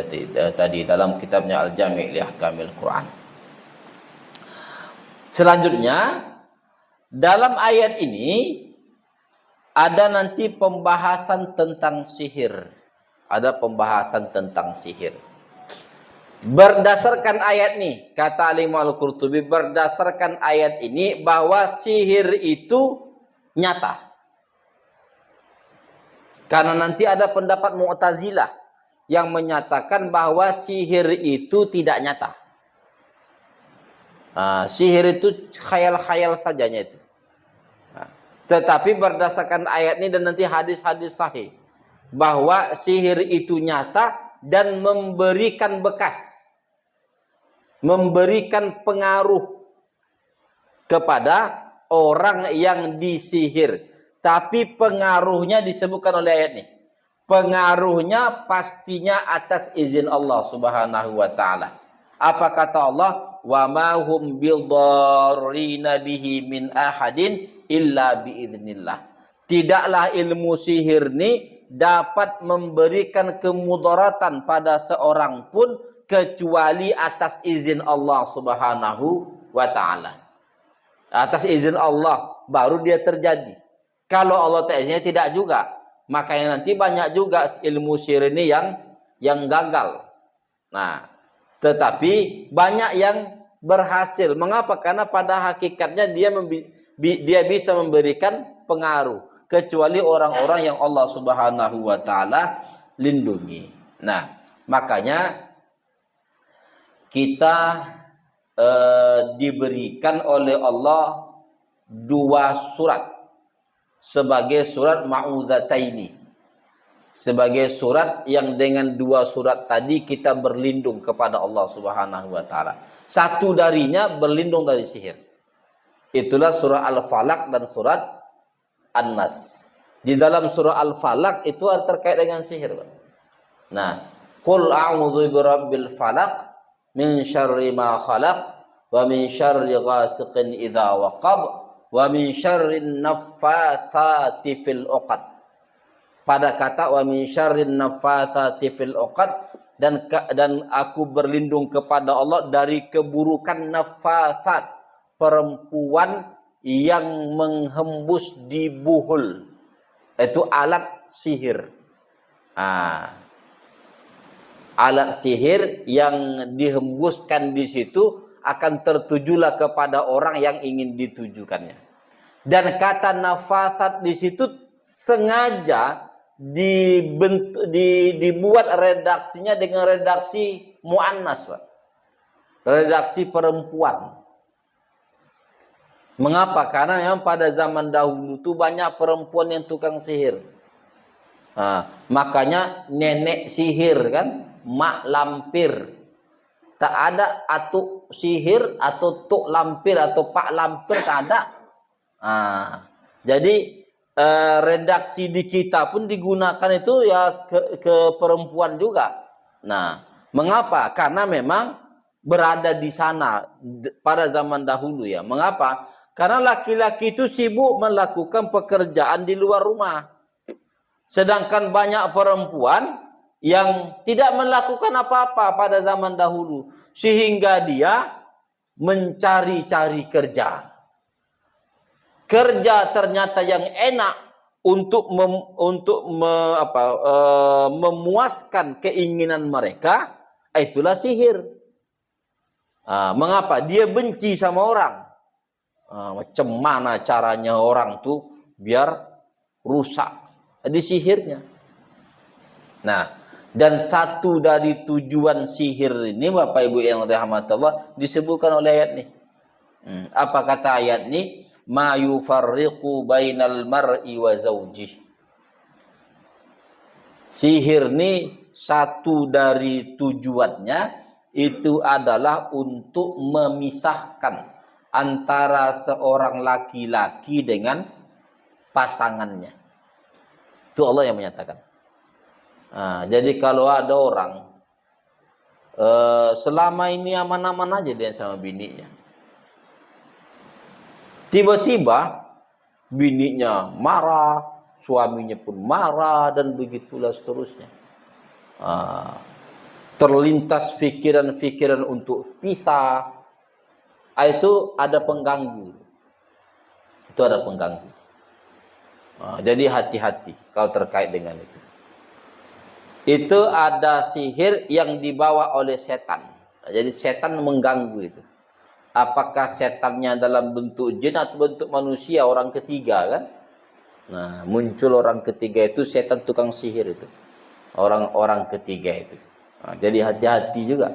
tadi dalam kitabnya Al-Jami' li Ahkamil Quran. Selanjutnya, dalam ayat ini ada nanti pembahasan tentang sihir. Ada pembahasan tentang sihir. Berdasarkan ayat ini, kata Al-Imam Al-Qurtubi, berdasarkan ayat ini bahwa sihir itu nyata. Karena nanti ada pendapat Mu'tazilah yang menyatakan bahwa sihir itu tidak nyata. Sihir itu khayal-khayal sajanya itu. Tetapi berdasarkan ayat ini dan nanti hadis-hadis sahih, bahwa sihir itu nyata dan memberikan bekas, memberikan pengaruh kepada orang yang disihir. Tapi pengaruhnya disebutkan oleh ayat ini. Pengaruhnya pastinya atas izin Allah Subhanahu wa taala. Apa kata Allah? Wa ma hum bidarrina bihi min ahadin illa biidznillah. Tidaklah ilmu sihir ini dapat memberikan kemudaratan pada seorang pun kecuali atas izin Allah Subhanahu wa taala. Atas izin Allah baru dia terjadi. Kalau Allah tak izinnya tidak juga. Makanya nanti banyak juga ilmu sihir ini yang gagal. Nah, tetapi banyak yang berhasil. Mengapa? Karena pada hakikatnya dia bisa memberikan pengaruh. Kecuali orang-orang yang Allah Subhanahu wa taala lindungi. Nah, makanya kita diberikan oleh Allah dua surat sebagai surat Ma'udzataini, sebagai surat yang dengan dua surat tadi kita berlindung kepada Allah Subhanahu wa taala. Satu darinya berlindung dari sihir. Itulah surah Al-Falaq dan surat An-Nas. Di dalam surah Al-Falaq itu terkait dengan sihir. Nah, qul a'udzu birabbil falaq min syarri ma khalaq wa min syarri ghasiqin idza waqab wa min syarrin naffatsati fil 'uqad. Pada kata wa min syarrin naffatsati fil 'uqad, dan aku berlindung kepada Allah dari keburukan naffatsat, perempuan yang menghembus di buhul. Itu alat sihir. Alat sihir yang dihembuskan di situ akan tertujulah kepada orang yang ingin ditujukannya. Dan kata nafasat di situ sengaja dibuat redaksinya dengan redaksi muannas, Pak. Redaksi perempuan. Mengapa? Karena memang pada zaman dahulu tuh banyak perempuan yang tukang sihir. Makanya nenek sihir kan, mak lampir. Tak ada atuk sihir atau tuk lampir atau pak lampir, tak ada. Jadi redaksi di kita pun digunakan itu ya ke perempuan juga. Nah, mengapa? Karena memang berada di sana pada zaman dahulu ya. Mengapa? Karena laki-laki itu sibuk melakukan pekerjaan di luar rumah. Sedangkan banyak perempuan yang tidak melakukan apa-apa pada zaman dahulu. Sehingga dia mencari-cari kerja. Kerja ternyata yang enak untuk memuaskan keinginan mereka, itulah sihir. Mengapa? Dia benci sama orang. Macam mana caranya orang tuh biar rusak? Di sihirnya. Nah, dan satu dari tujuan sihir ini, Bapak Ibu yang dirahmati Allah, disebutkan oleh ayat ini. Apa kata ayat ini? Ma yufarriqu bainal mar'i wa zawjih. Sihir ini satu dari tujuannya itu adalah untuk memisahkan antara seorang laki-laki dengan pasangannya. Itu Allah yang menyatakan. Jadi kalau ada orang selama ini aman-aman aja dia sama bininya, tiba-tiba bininya marah, suaminya pun marah, dan begitulah seterusnya. Terlintas pikiran-pikiran untuk pisah. Itu ada pengganggu. Itu ada pengganggu. Jadi hati-hati kalau terkait dengan itu. Itu ada sihir yang dibawa oleh setan. Jadi setan mengganggu itu. Apakah setannya dalam bentuk jin atau bentuk manusia, orang ketiga kan? Nah, muncul orang ketiga itu setan tukang sihir itu. Orang ketiga itu. Jadi hati-hati juga.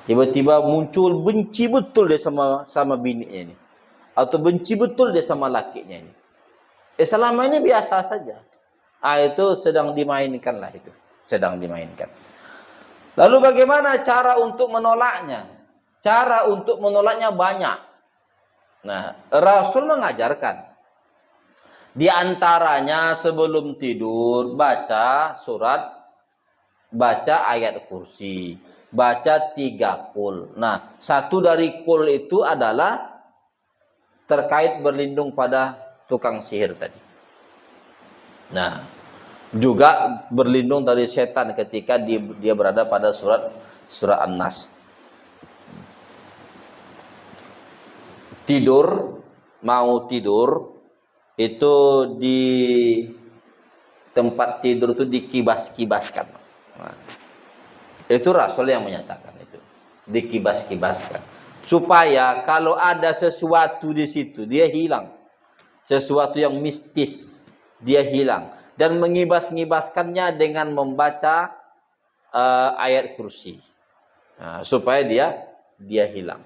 Tiba-tiba muncul benci betul dia sama bininya ini. Atau benci betul dia sama lakinya ini. Selama ini biasa saja. Itu sedang dimainkan lah itu. Sedang dimainkan. Lalu bagaimana cara untuk menolaknya? Cara untuk menolaknya banyak. Nah, Rasul mengajarkan. Di antaranya sebelum tidur baca ayat kursi. Baca 3 qul. Nah, satu dari qul itu adalah terkait berlindung pada tukang sihir tadi. Nah, juga berlindung dari setan ketika dia berada pada surah An-Nas. Mau tidur itu di tempat tidur itu dikibas-kibaskan. Nah, itu Rasul yang menyatakan itu, dikibas-kibaskan supaya kalau ada sesuatu di situ dia hilang, sesuatu yang mistis dia hilang, dan mengibas-ngibaskannya dengan membaca ayat kursi, supaya dia hilang.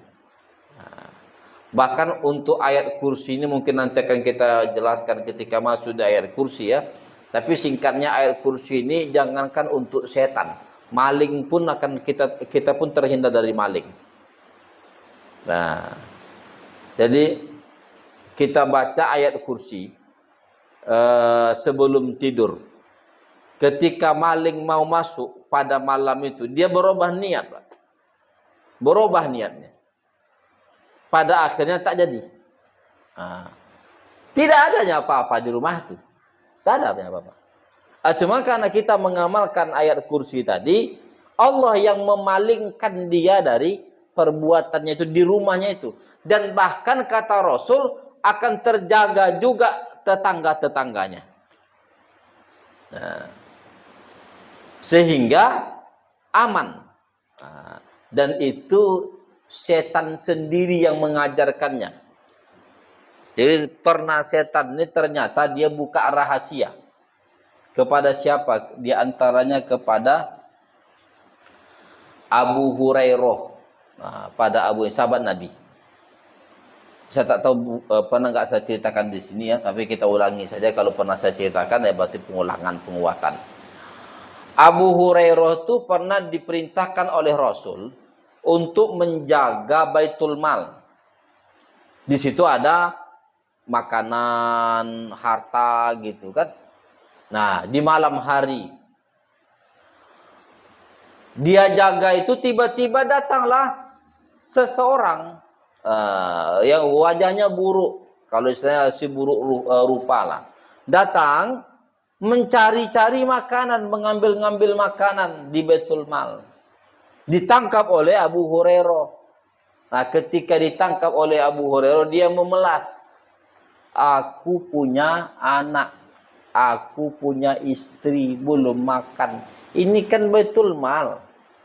Bahkan untuk ayat kursi ini mungkin nanti akan kita jelaskan ketika masuk di ayat kursi ya. Tapi singkatnya ayat kursi ini jangankan untuk setan, maling pun akan kita pun terhindar dari maling. Nah, jadi kita baca ayat kursi sebelum tidur. Ketika maling mau masuk pada malam itu, dia berubah niat, Pak. Berubah niatnya. Pada akhirnya tak jadi. Tidak adanya apa-apa di rumah itu. Tak ada apa-apa. Cuma karena kita mengamalkan ayat kursi tadi, Allah yang memalingkan dia dari perbuatannya itu di rumahnya itu. Dan bahkan kata Rasul akan terjaga juga tetangga-tetangganya. Nah, sehingga aman. Dan itu setan sendiri yang mengajarkannya. Jadi penasihat ini ternyata dia buka rahasia. Kepada siapa? Di antaranya kepada Abu Hurairah. Nah, pada sahabat Nabi. Saya tak tahu pernah nggak saya ceritakan di sini ya, tapi kita ulangi saja. Kalau pernah saya ceritakan ya berarti pengulangan, penguatan. Abu Hurairah itu pernah diperintahkan oleh Rasul untuk menjaga Baitul Mal. Di situ ada makanan, harta gitu kan. Nah, di malam hari dia jaga itu, tiba-tiba datanglah seseorang yang wajahnya buruk. Kalau istilahnya si buruk rupa lah. Datang mencari-cari makanan, mengambil-ngambil makanan di Baitul Mal. Ditangkap oleh Abu Hurairah. Nah, ketika ditangkap oleh Abu Hurairah, dia memelas. Aku punya anak, aku punya istri, belum makan. Ini kan Baitul Mal,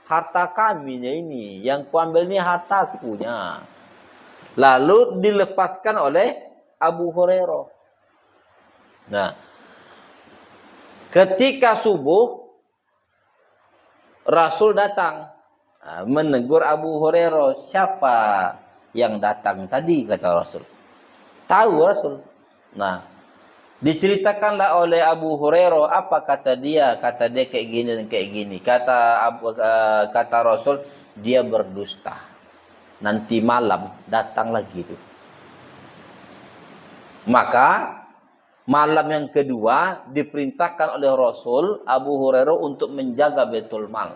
harta kami ini. Yang kuambil ini harta punya. Lalu dilepaskan oleh Abu Hurairah. Nah, ketika subuh, Rasul datang menegur Abu Hurairah. Siapa yang datang tadi, kata Rasul. Tahu Rasul. Nah, diceritakanlah oleh Abu Hurairah apa kata dia. Kata dia kayak gini dan kayak gini. Kata Rasul, dia berdusta. Nanti malam datang lagi itu. Maka malam yang kedua diperintahkan oleh Rasul Abu Hurairah untuk menjaga Baitul Mal.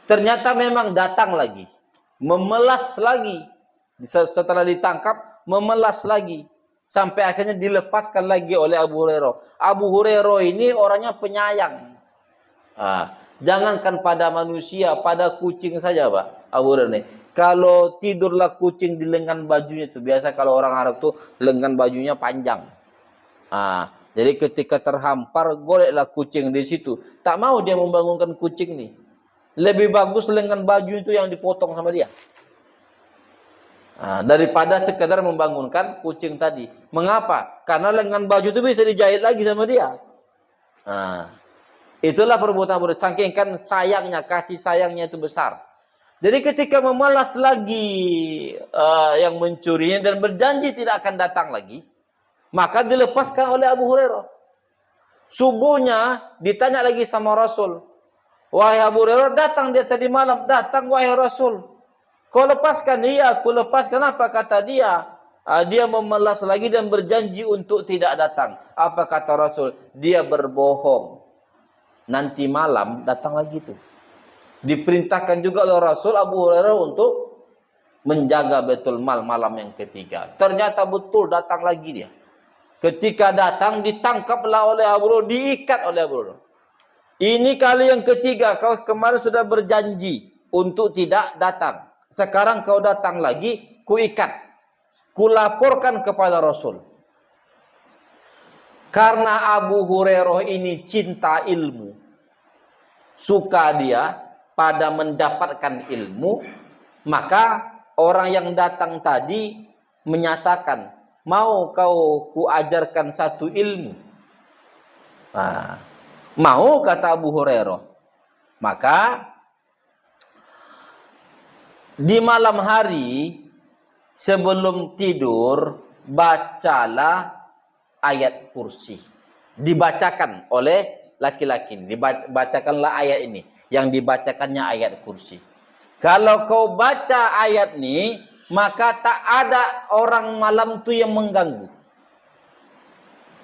Ternyata memang datang lagi, memelas lagi. Setelah ditangkap, memelas lagi. Sampai akhirnya dilepaskan lagi oleh Abu Hurairah. Abu Hurairah ini orangnya penyayang. Jangankan pada manusia, pada kucing saja, Pak. Abu Hurairah ini. Kalau tidurlah kucing di lengan bajunya itu. Biasa kalau orang Arab tuh lengan bajunya panjang. Jadi ketika terhampar, goleklah kucing di situ. Tak mau dia membangunkan kucing nih. Lebih bagus lengan baju itu yang dipotong sama dia. Daripada sekedar membangunkan kucing tadi. Mengapa? Karena lengan baju itu bisa dijahit lagi sama dia. Itulah perbuatan murid. Saking kan sayangnya, kasih sayangnya itu besar. Jadi ketika memalas lagi yang mencurinya dan berjanji tidak akan datang lagi, maka dilepaskan oleh Abu Hurairah. Subuhnya ditanya lagi sama Rasul. Wahai Abu Hurairah, datang dia tadi malam. Datang wahai Rasul. Kau lepaskan dia, aku lepaskan. Apa kata dia? Dia memelas lagi dan berjanji untuk tidak datang. Apa kata Rasul? Dia berbohong. Nanti malam datang lagi tuh. Diperintahkan juga oleh Rasul Abu Hurairah untuk menjaga Baitul Mal malam yang ketiga. Ternyata betul datang lagi dia. Ketika datang ditangkaplah oleh Abu Hurairah, diikat oleh Abu Hurairah. Ini kali yang ketiga, kau kemarin sudah berjanji untuk tidak datang. Sekarang kau datang lagi, kuikat. Kulaporkan kepada Rasul. Karena Abu Hurairah ini cinta ilmu. Suka dia pada mendapatkan ilmu. Maka orang yang datang tadi menyatakan, mau kau kuajarkan satu ilmu? Mau, kata Abu Hurairah. Maka di malam hari sebelum tidur bacalah ayat kursi. Dibacakan oleh laki-laki. Dibacakanlah ayat ini. Yang dibacakannya ayat kursi. Kalau kau baca ayat ini, maka tak ada orang malam itu yang mengganggu.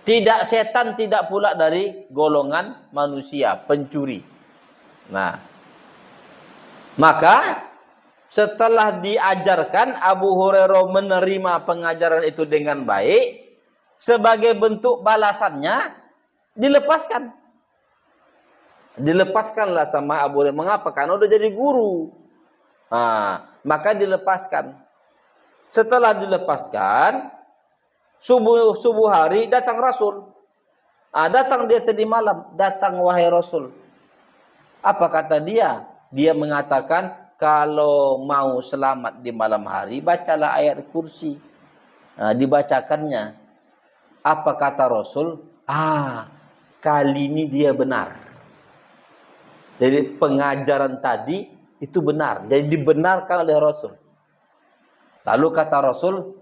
Tidak setan, tidak pula dari golongan manusia, pencuri. Nah, maka setelah diajarkan, Abu Hurairah menerima pengajaran itu dengan baik. Sebagai bentuk balasannya, dilepaskan. Dilepaskanlah sama Abu Hurairah. Mengapa? Karena udah jadi guru. Maka dilepaskan. Setelah dilepaskan, subuh hari datang Rasul. Datang dia tadi malam. Datang wahai Rasul. Apa kata dia? Dia mengatakan, kalau mau selamat di malam hari, bacalah ayat kursi. dibacakannya. Apa kata Rasul? Kali ini dia benar. Jadi pengajaran tadi itu benar. Jadi dibenarkan oleh Rasul. Lalu kata Rasul,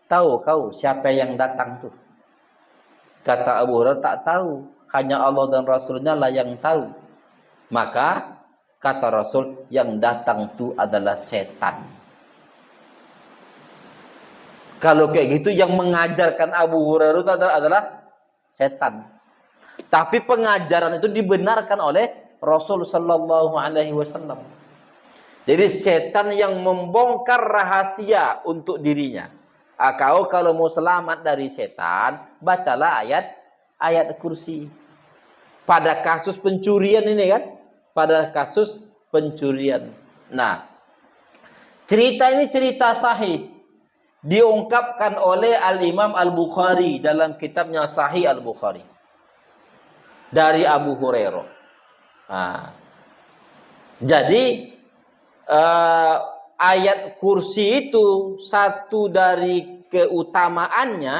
tahu kau siapa yang datang tuh? Kata Abu Hurairah, tak tahu. Hanya Allah dan Rasulnya lah yang tahu. Maka kata Rasul, yang datang itu adalah setan. Kalau kayak gitu, yang mengajarkan Abu Hurairah itu adalah setan. Tapi pengajaran itu dibenarkan oleh Rasul Sallallahu Alaihi Wasallam. Jadi setan yang membongkar rahasia untuk dirinya. Kau kalau mau selamat dari setan, bacalah ayat kursi. Pada kasus pencurian ini kan, pada kasus pencurian. Nah, cerita ini cerita sahih, diungkapkan oleh Al-Imam Al-Bukhari dalam kitabnya Sahih Al-Bukhari dari Abu Hurairah. Jadi ayat kursi itu satu dari keutamaannya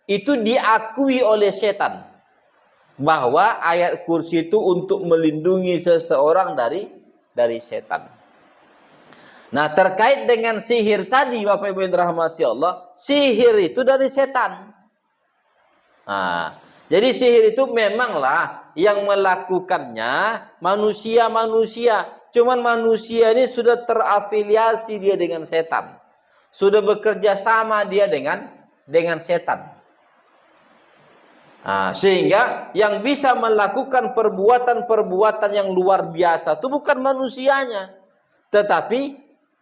itu diakui oleh setan, bahwa ayat kursi itu untuk melindungi seseorang dari setan. Nah, terkait dengan sihir tadi, Bapak Ibu yang dirahmati Allah, sihir itu dari setan. Jadi sihir itu memanglah yang melakukannya manusia-manusia. Cuman manusia ini sudah terafiliasi dia dengan setan. Sudah bekerja sama dia dengan setan. Sehingga yang bisa melakukan perbuatan-perbuatan yang luar biasa itu bukan manusianya, tetapi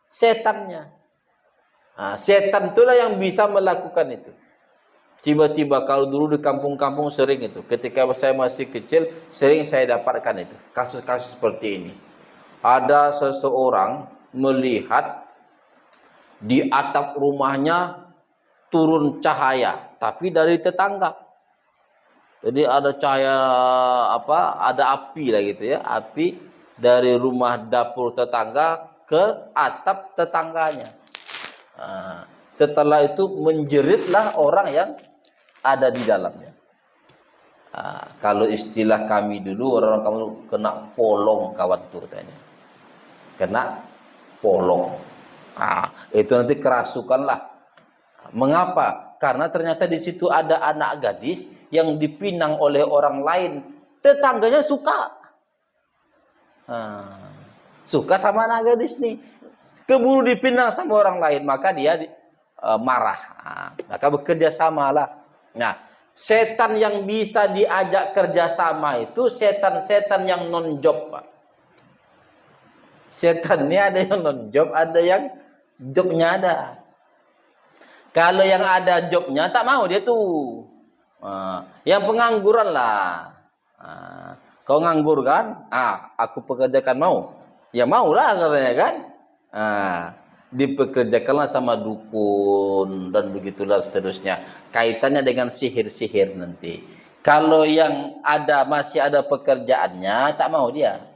setannya. Setan itulah yang bisa melakukan itu. Tiba-tiba kalau dulu di kampung-kampung sering itu, ketika saya masih kecil sering saya dapatkan itu kasus-kasus seperti ini. Ada seseorang melihat di atap rumahnya turun cahaya, tapi dari tetangga. Jadi ada cahaya ada api lah gitu ya, api dari rumah dapur tetangga ke atap tetangganya. Setelah itu menjeritlah orang yang ada di dalamnya. Kalau istilah kami dulu, orang kamu kena polong kawan tuh katanya. Kena polong. Itu nanti kerasukan lah. Mengapa? Karena ternyata di situ ada anak gadis yang dipinang oleh orang lain. Tetangganya suka. Suka sama anak gadis nih. Keburu dipinang sama orang lain, maka dia marah. Maka bekerja sama lah. Nah, setan yang bisa diajak kerjasama itu setan-setan yang non-job, Pak. Setan ini ada yang non-job, ada yang jobnya ada. Kalau yang ada jobnya tak mau dia tuh. Yang pengangguran lah. Kau nganggur kan? Aku pekerjakan mau. Ya maulah katanya kan? Dipekerjakanlah sama dukun dan begitulah seterusnya. Kaitannya dengan sihir-sihir nanti. Kalau yang masih ada pekerjaannya, tak mau dia.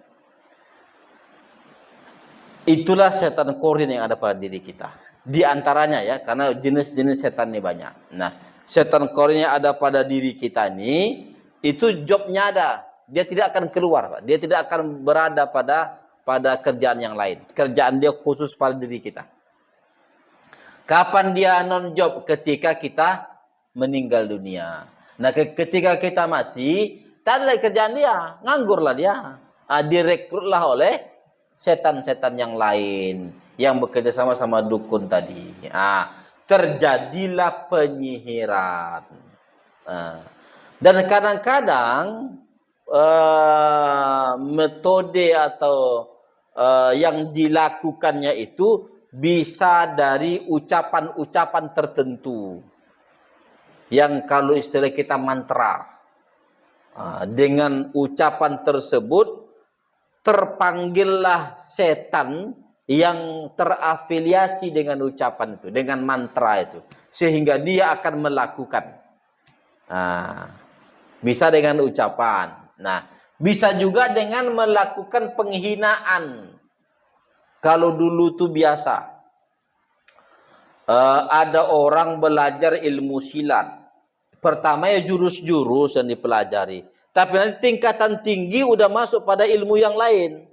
Itulah setan korin yang ada pada diri kita. Di antaranya ya, karena jenis-jenis setan ini banyak. Nah, setan korin yang ada pada diri kita ini, itu jobnya ada. Dia tidak akan keluar, Pak. Dia tidak akan berada pada kerjaan yang lain. Kerjaan dia khusus pada diri kita. Kapan dia non-job? Ketika kita meninggal dunia. Nah, ketika kita mati, tak ada lagi kerjaan dia. Nganggurlah dia. Direkrutlah oleh setan-setan yang lain yang bekerja sama dukun tadi. Terjadilah penyihiran. Dan kadang-kadang metode atau yang dilakukannya itu bisa dari ucapan-ucapan tertentu yang kalau istilah kita mantra. Dengan ucapan tersebut terpanggillah setan yang terafiliasi dengan ucapan itu, dengan mantra itu, sehingga dia akan melakukan. Bisa dengan ucapan. Nah, bisa juga dengan melakukan penghinaan. Kalau dulu tuh biasa Ada orang belajar ilmu silat. Pertama ya jurus-jurus yang dipelajari. Tapi nanti tingkatan tinggi udah masuk pada ilmu yang lain.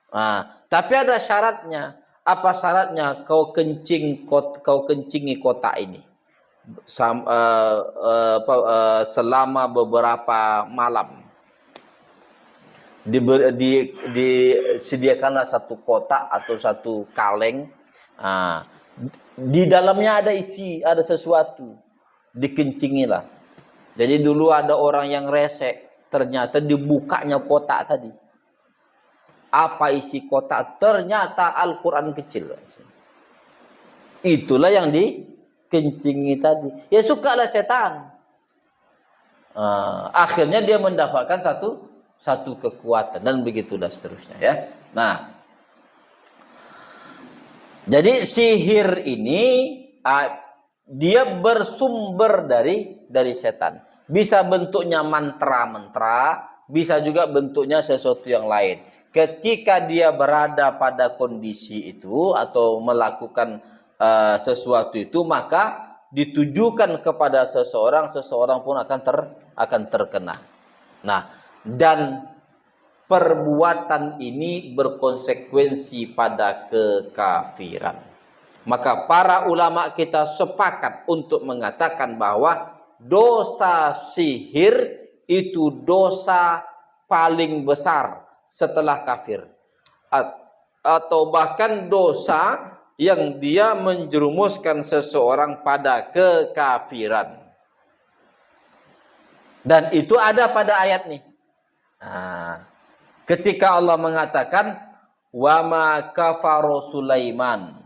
Nah, tapi ada syaratnya. Apa syaratnya? Kau kencingi kotak ini selama beberapa malam. Disediakanlah satu kotak atau satu kaleng. Nah, di dalamnya ada sesuatu. Dikencingilah. Jadi dulu ada orang yang resek, ternyata dibukanya kotak tadi. Apa isi kotak? Ternyata Al-Quran kecil. Itulah yang dikencingi tadi. Ya sukalah setan. Akhirnya dia mendapatkan satu kekuatan dan begitulah seterusnya ya. Nah, jadi sihir ini dia bersumber dari setan. Bisa bentuknya mantra-mantra, bisa juga bentuknya sesuatu yang lain. Ketika dia berada pada kondisi itu atau melakukan sesuatu itu, maka ditujukan kepada seseorang pun akan terkena. Nah, dan perbuatan ini berkonsekuensi pada kekafiran. Maka para ulama kita sepakat untuk mengatakan bahwa dosa sihir itu dosa paling besar setelah kafir. Atau bahkan dosa yang dia menjerumuskan seseorang pada kekafiran. Dan itu ada pada ayat nih. Ketika Allah mengatakan wa ma kafaru Sulaiman,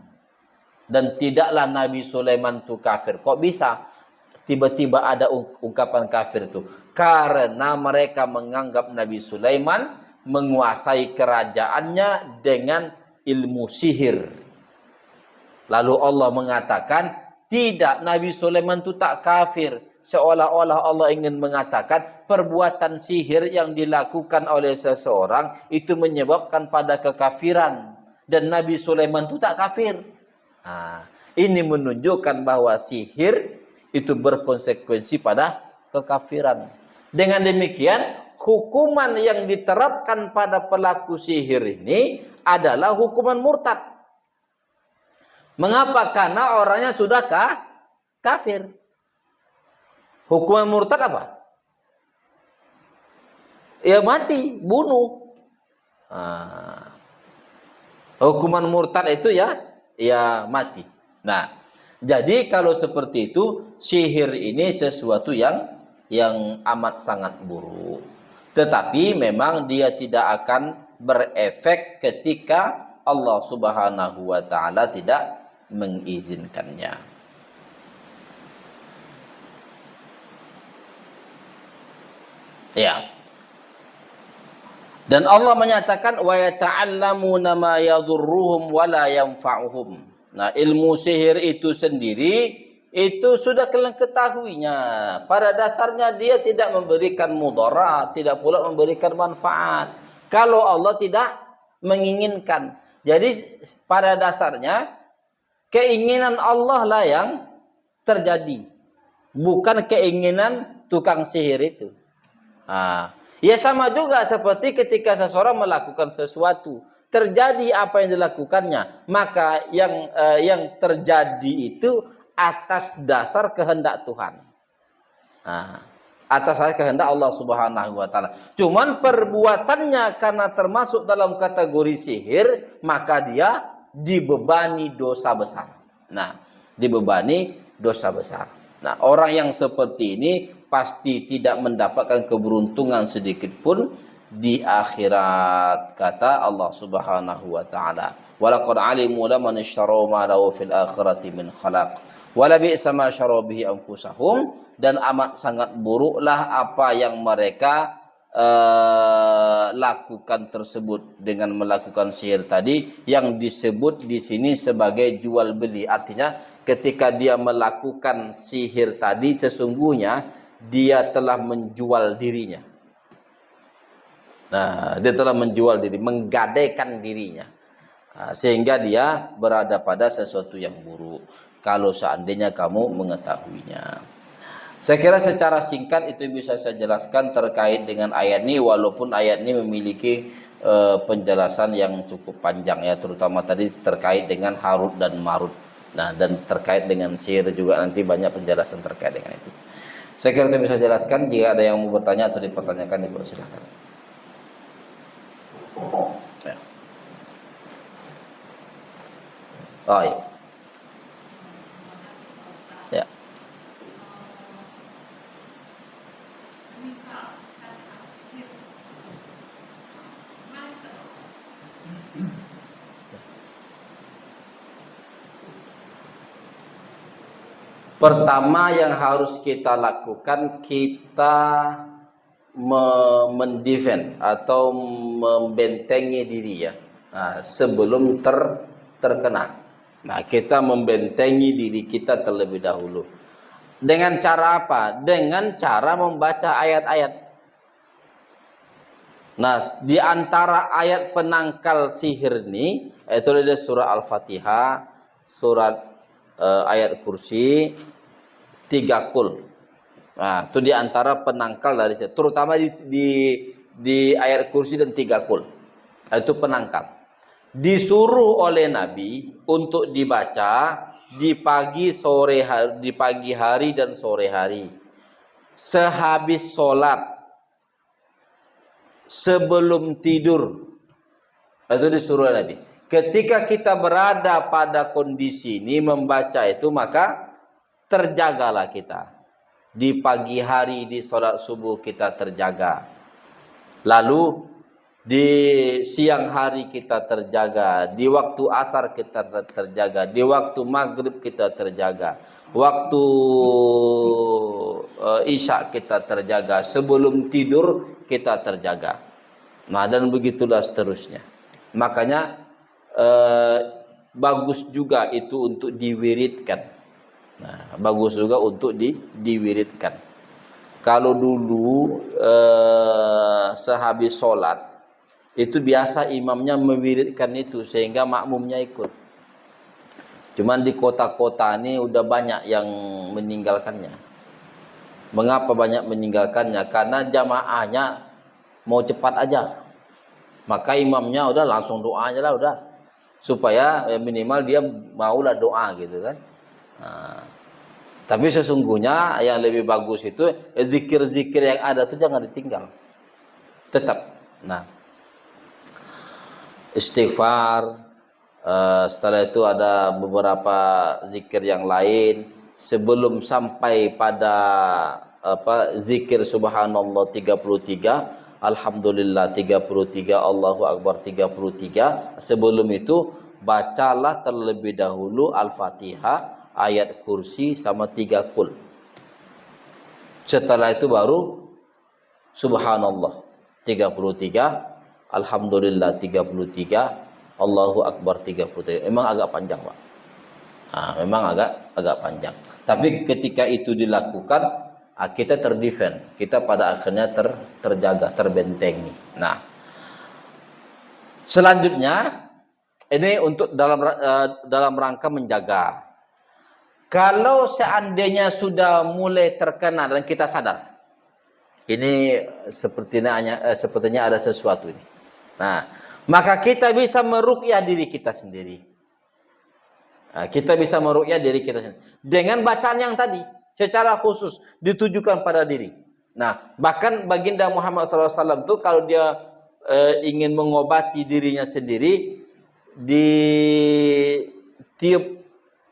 dan tidaklah Nabi Sulaiman itu kafir. Kok bisa tiba-tiba ada ungkapan kafir itu? Karena mereka menganggap Nabi Sulaiman menguasai kerajaannya dengan ilmu sihir. Lalu Allah mengatakan tidak, Nabi Sulaiman itu tak kafir. Seolah-olah Allah ingin mengatakan perbuatan sihir yang dilakukan oleh seseorang itu menyebabkan pada kekafiran. Dan Nabi Sulaiman itu tak kafir. Ini menunjukkan bahwa sihir itu berkonsekuensi pada kekafiran. Dengan demikian, hukuman yang diterapkan pada pelaku sihir ini adalah hukuman murtad. Mengapa? Karena orangnya sudah kafir. Hukuman murtad apa? Ya mati, bunuh. Hukuman murtad itu ya mati. Nah, jadi kalau seperti itu, sihir ini sesuatu yang amat sangat buruk. Tetapi memang dia tidak akan berefek ketika Allah Subhanahu wa taala tidak mengizinkannya. Ya. Dan Allah menyatakan wa yata'allamuna ma yadhurruhum wa la yanfa'uhum. Nah, ilmu sihir itu sendiri itu sudah kalian ketahuinya. Pada dasarnya dia tidak memberikan mudarat, tidak pula memberikan manfaat. Kalau Allah tidak menginginkan. Jadi pada dasarnya keinginan Allah lah yang terjadi, bukan keinginan tukang sihir itu. Ya sama juga seperti ketika seseorang melakukan sesuatu, terjadi apa yang dilakukannya, maka yang terjadi itu atas dasar kehendak Tuhan. Atas dasar kehendak Allah Subhanahu wa taala. Cuman perbuatannya karena termasuk dalam kategori sihir, maka dia dibebani dosa besar. Nah, dibebani dosa besar. Nah, orang yang seperti ini pasti tidak mendapatkan keberuntungan sedikit pun di akhirat, kata Allah Subhanahu wa taala. Walaqad alimu laman ishtaraw ma lahu fil akhirati min khalaq. Wala bi'sa ma syaraw bihi anfusahum, dan amat sangat buruklah apa yang mereka lakukan tersebut dengan melakukan sihir tadi, yang disebut di sini sebagai jual beli. Artinya ketika dia melakukan sihir tadi sesungguhnya dia telah menjual dirinya. Nah, dia telah menjual diri, menggadaikan dirinya, sehingga dia berada pada sesuatu yang buruk. kalau seandainya kamu mengetahuinya. Saya kira secara singkat itu bisa saya jelaskan terkait dengan ayat ini, walaupun ayat ini memiliki penjelasan yang cukup panjang ya, terutama tadi terkait dengan Harut dan Marut. Nah, dan terkait dengan sihir juga nanti banyak penjelasan terkait dengan itu. Saya kira itu bisa jelaskan. Jika ada yang mau bertanya atau dipertanyakan, dipersilahkan. Ya. Oh iya. Ya. Pertama yang harus kita lakukan, kita mendefend atau membentengi diri ya. Nah, sebelum terkena. Nah, kita membentengi diri kita terlebih dahulu. Dengan cara apa? Dengan cara membaca ayat-ayat. Nah, di antara ayat penangkal sihir ini, itu ada surah Al-Fatihah, surat ayat kursi, 3 kul. Nah, itu di antara penangkal dari sihir, terutama di ayat kursi dan 3 kul. Itu penangkal. Disuruh oleh Nabi untuk dibaca di pagi hari dan sore hari, sehabis sholat, sebelum tidur. Itu disuruh oleh Nabi. Ketika kita berada pada kondisi ini membaca itu, maka terjagalah kita. Di pagi hari di sholat subuh kita terjaga. Lalu di siang hari kita terjaga, di waktu asar kita terjaga, di waktu maghrib kita terjaga, waktu isya kita terjaga, sebelum tidur kita terjaga. Nah, dan begitulah seterusnya. Makanya bagus juga itu untuk diwiridkan. Nah, bagus juga untuk diwiridkan. Kalau dulu sehabis sholat itu biasa imamnya mewiridkan itu sehingga makmumnya ikut. Cuman di kota-kota ini udah banyak yang meninggalkannya. Mengapa banyak meninggalkannya? Karena jamaahnya mau cepat aja. Maka imamnya udah langsung doa aja lah udah. Supaya minimal dia maulah doa gitu kan. Nah, tapi sesungguhnya yang lebih bagus itu zikir-zikir yang ada itu jangan ditinggal. Tetap. Nah, istighfar, setelah itu ada beberapa zikir yang lain sebelum sampai pada zikir subhanallah 33, alhamdulillah 33, Allahu akbar 33. Sebelum itu bacalah terlebih dahulu Al-Fatihah, ayat kursi sama 3 kul. Setelah itu baru subhanallah 33, alhamdulillah 33, Allahu akbar 33. Memang agak panjang, Pak. Nah, memang agak panjang. Tapi ketika itu dilakukan, kita terdefend. Kita pada akhirnya terjaga, terbentengi. Nah, selanjutnya ini untuk dalam rangka menjaga. Kalau seandainya sudah mulai terkena dan kita sadar, ini sepertinya ada sesuatu ini. Nah, maka kita bisa meruqyah diri kita sendiri. Nah, kita bisa meruqyah diri kita sendiri dengan bacaan yang tadi secara khusus ditujukan pada diri. Nah, bahkan baginda Muhammad SAW itu kalau dia ingin mengobati dirinya sendiri, ditiup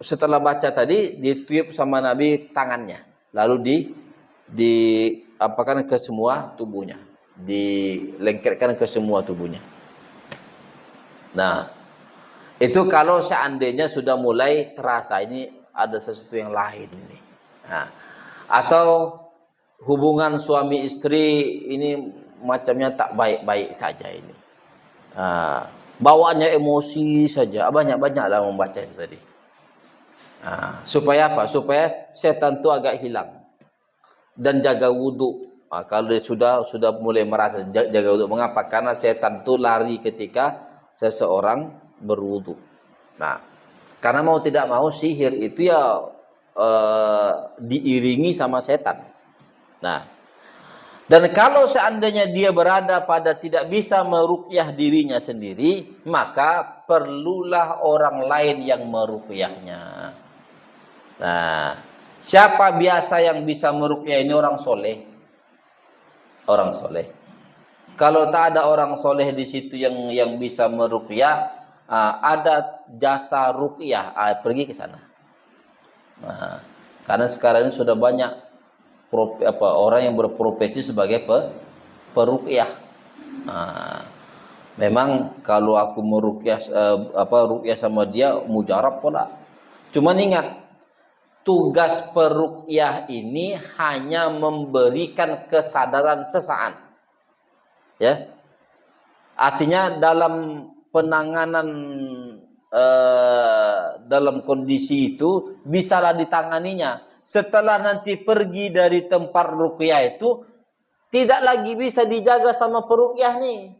setelah baca tadi, ditiup sama Nabi tangannya, lalu diapakan ke semua tubuhnya, dilengketkan ke semua tubuhnya. Nah, itu kalau seandainya sudah mulai terasa ini ada sesuatu yang lain ini. Nah, atau hubungan suami istri ini macamnya tak baik-baik saja ini. Nah, bawaannya emosi saja, banyak-banyaklah membaca itu tadi. Nah, supaya apa? Supaya setan itu agak hilang. Dan jaga wudhu. Nah, kalau dia sudah mulai merasa jaga wudhu, mengapa? Karena setan itu lari ketika seseorang berwudhu. Nah, Karena mau tidak mau sihir itu ya diiringi sama setan. Nah, dan kalau seandainya dia berada pada tidak bisa meruqyah dirinya sendiri, maka perlulah orang lain yang meruqyahnya. Nah, siapa biasa yang bisa meruqyah ini? Orang soleh. Orang soleh. Kalau tak ada orang soleh di situ yang bisa meruqyah, ada jasa ruqyah, pergi ke sana. Nah, karena sekarang ini sudah banyak orang yang berprofesi sebagai peruqyah. Nah, memang kalau aku meruqyah ruqyah sama dia mujarab pula. Cuman ingat, tugas peruqyah ini hanya memberikan kesadaran sesaat. Ya. Artinya dalam penanganan dalam kondisi itu bisalah ditanganinya. Setelah nanti pergi dari tempat ruqyah itu tidak lagi bisa dijaga sama peruqyah nih.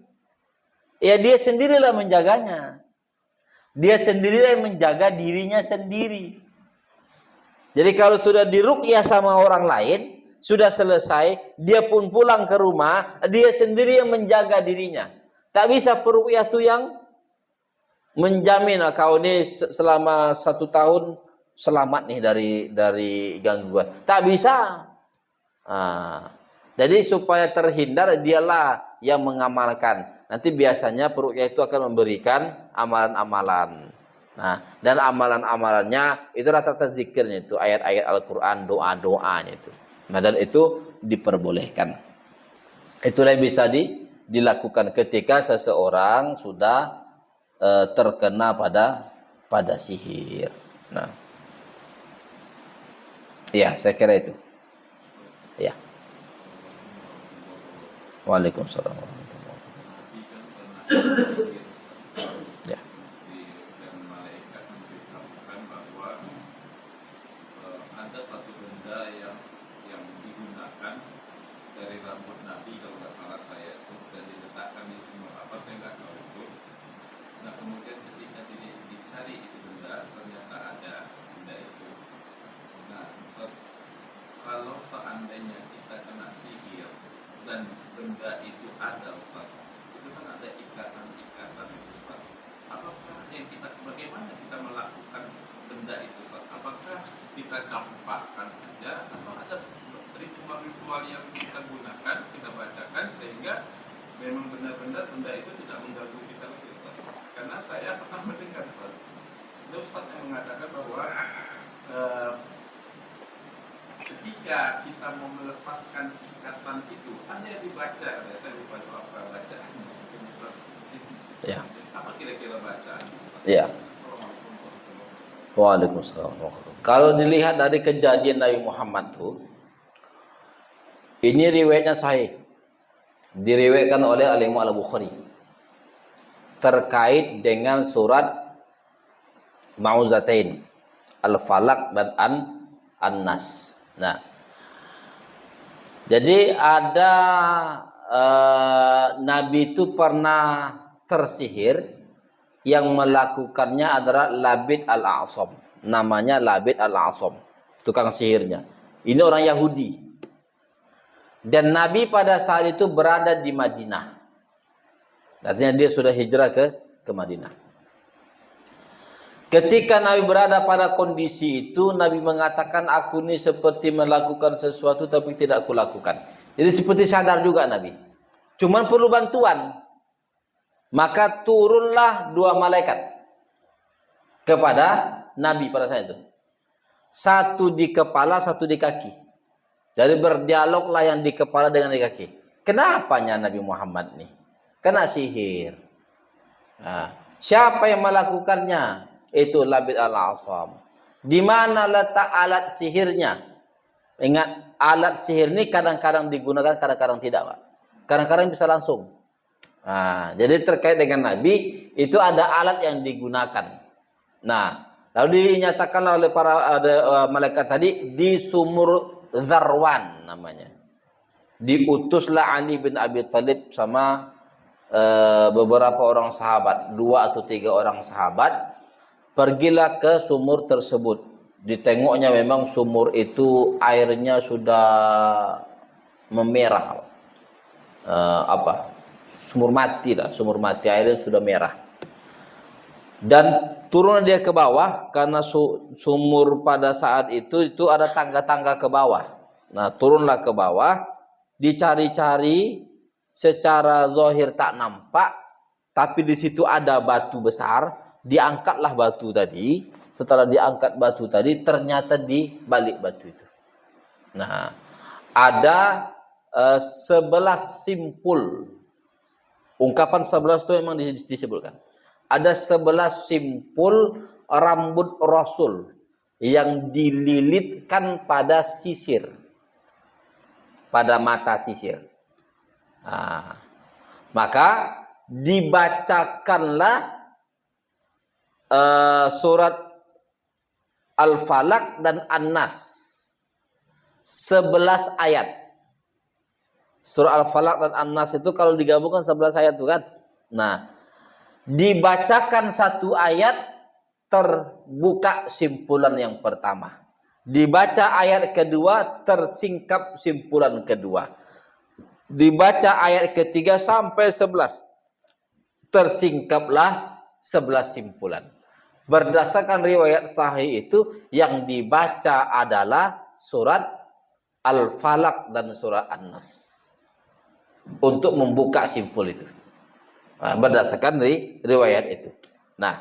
Ya dia sendirilah menjaganya. Dia sendirilah yang menjaga dirinya sendiri. Jadi kalau sudah diruqyah sama orang lain, sudah selesai, dia pun pulang ke rumah, dia sendiri yang menjaga dirinya. Tak bisa peruqyah itu yang menjamin kau ini selama 1 tahun selamat nih dari gangguan. Tak bisa. Jadi supaya terhindar, dialah yang mengamalkan. Nanti biasanya peruqyah itu akan memberikan amalan-amalan. Nah, dan amalan-amalannya itu rata-rata zikirnya itu, ayat-ayat Al-Quran, doa-doanya itu. Nah, dan itu diperbolehkan. Itulah yang bisa dilakukan ketika seseorang sudah terkena pada sihir. Nah, ya saya kira itu. Ya. Waalaikumsalam warahmatullahi wabarakatuh. Ya. Ada satu benda yang digunakan dari rambut Nabi, kalau nggak salah saya itu, dan diletakkan di sini apa saya nggak tahu itu. Nah kemudian ketika dicari itu benda, ternyata ada benda itu. Nah kalau seandainya kita kena sihir dan benda itu ada, Ustaz, itu kan ada ikatan-ikatan itu, Ustaz. Apakah bagaimana kita melakukan benda itu, Ustaz? Apakah kita campakkan saja atau ada ritual-ritual yang kita gunakan, kita bacakan sehingga memang benar-benar benda itu tidak mengganggu kita lagi, Ustaz? Karena saya pernah mendengar, Ustaz, ada Ustaz yang mengatakan bahwa ketika kita mau melepaskan ikatan itu, ada yang dibaca, saya lupa apa bacaannya. Ya. Apa kira-kira bacaan? Ya. Waalaikumsalam. Kalau dilihat dari kejadian Nabi Muhammad tuh, ini riwayatnya sahih, diriwayatkan oleh Al-Imam Al-Bukhari terkait dengan surat Ma'uzatain, Al-Falaq dan An-Nas. Nah, jadi ada Nabi itu pernah tersihir, yang melakukannya adalah Labid Al-A'sam. Namanya Labid Al-A'sam, tukang sihirnya. Ini orang Yahudi. Dan Nabi pada saat itu berada di Madinah. Artinya dia sudah hijrah ke Madinah. Ketika Nabi berada pada kondisi itu, Nabi mengatakan, aku ini seperti melakukan sesuatu tapi tidak aku lakukan. Jadi seperti sadar juga Nabi. Cuman perlu bantuan. Maka turunlah 2 malaikat kepada Nabi pada saat itu. Satu di kepala, satu di kaki. Jadi berdialoglah yang di kepala dengan di kaki. Kenapanya Nabi Muhammad nih? Kena sihir. Nah, siapa yang melakukannya? Itu Labid Al-A'sam. Di mana letak alat sihirnya? Ingat, alat sihir ini kadang-kadang digunakan, kadang-kadang tidak, Pak. Kadang-kadang bisa langsung. Nah, jadi terkait dengan Nabi itu ada alat yang digunakan. Nah, lalu dinyatakan oleh para malaikat tadi di sumur Zarwan namanya. Diutuslah Ali bin Abi Thalib sama beberapa orang sahabat, 2 atau 3 orang sahabat pergilah ke sumur tersebut. Ditengoknya memang sumur itu airnya sudah memerah. Sumur mati lah, sumur mati, airnya sudah merah. Dan turun dia ke bawah karena sumur pada saat itu ada tangga-tangga ke bawah. Nah, turunlah ke bawah, dicari-cari, secara zahir tak nampak, tapi di situ ada batu besar, diangkatlah batu tadi. Setelah diangkat batu tadi, ternyata di balik batu itu, nah, ada 11 simpul. Ungkapan 11 itu memang disebutkan. Ada 11 simpul rambut Rasul yang dililitkan pada sisir, pada mata sisir. Nah, maka dibacakanlah surat Al-Falaq dan An-Nas, 11 ayat. Surah Al-Falaq dan An-Nas itu kalau digabungkan 11 ayat itu kan. Nah, dibacakan satu ayat, terbuka simpulan yang pertama. Dibaca ayat kedua, tersingkap simpulan kedua. Dibaca ayat ketiga sampai 11, tersingkaplah 11 simpulan. Berdasarkan riwayat sahih itu, yang dibaca adalah surat Al-Falaq dan surat An-Nas untuk membuka simpul itu. Nah, berdasarkan riwayat itu. Nah,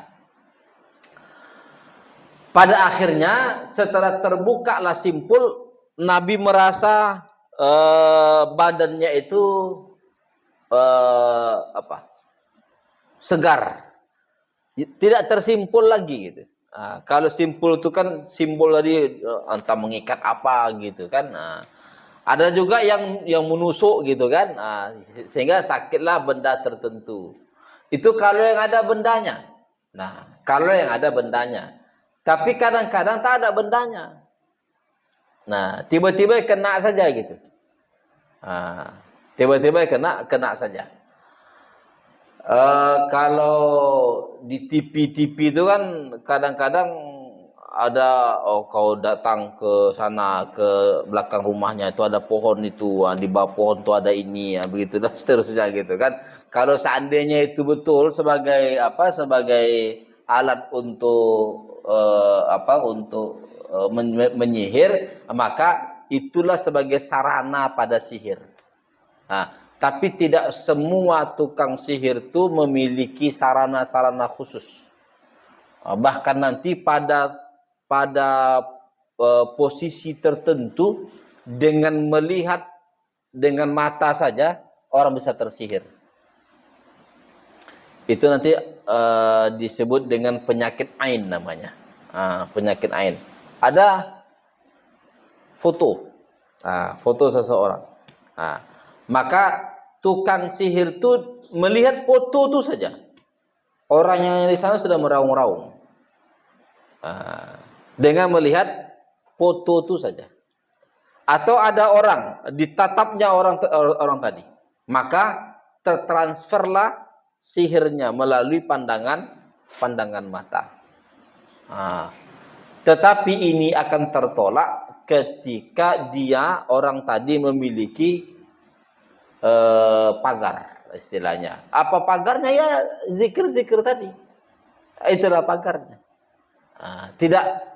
pada akhirnya setelah terbukalah simpul, Nabi merasa badannya itu segar, tidak tersimpul lagi gitu. Nah, kalau simpul itu kan simbol tadi entah mengikat apa gitu kan. Nah, ada juga yang menusuk gitu kan. Nah, sehingga sakitlah benda tertentu. Itu kalau yang ada bendanya. Nah, kalau yang ada bendanya. Tapi kadang-kadang tak ada bendanya. Nah, tiba-tiba kena saja gitu. Nah, tiba-tiba kena saja. Kalau di TV itu kan kadang-kadang ada, kau datang ke sana, ke belakang rumahnya itu ada pohon itu, di bawah pohon itu ada ini, begitu dan seterusnya gitu kan. Kalau seandainya itu betul sebagai sebagai alat untuk menyihir, maka itulah sebagai sarana pada sihir. Nah, tapi tidak semua tukang sihir itu memiliki sarana-sarana khusus. Bahkan nanti pada posisi tertentu, dengan melihat dengan mata saja orang bisa tersihir. Itu nanti disebut dengan penyakit ain namanya. Penyakit ain. Ada foto, foto seseorang. Maka tukang sihir itu melihat foto itu saja, orang yang di sana sudah meraung-raung. Dengan melihat foto itu saja. Atau ada orang, ditatapnya orang tadi, maka tertransferlah sihirnya melalui pandangan mata. Tetapi ini akan tertolak ketika orang tadi memiliki pagar, istilahnya. Apa pagarnya? Ya zikir-zikir tadi. Itulah pagarnya.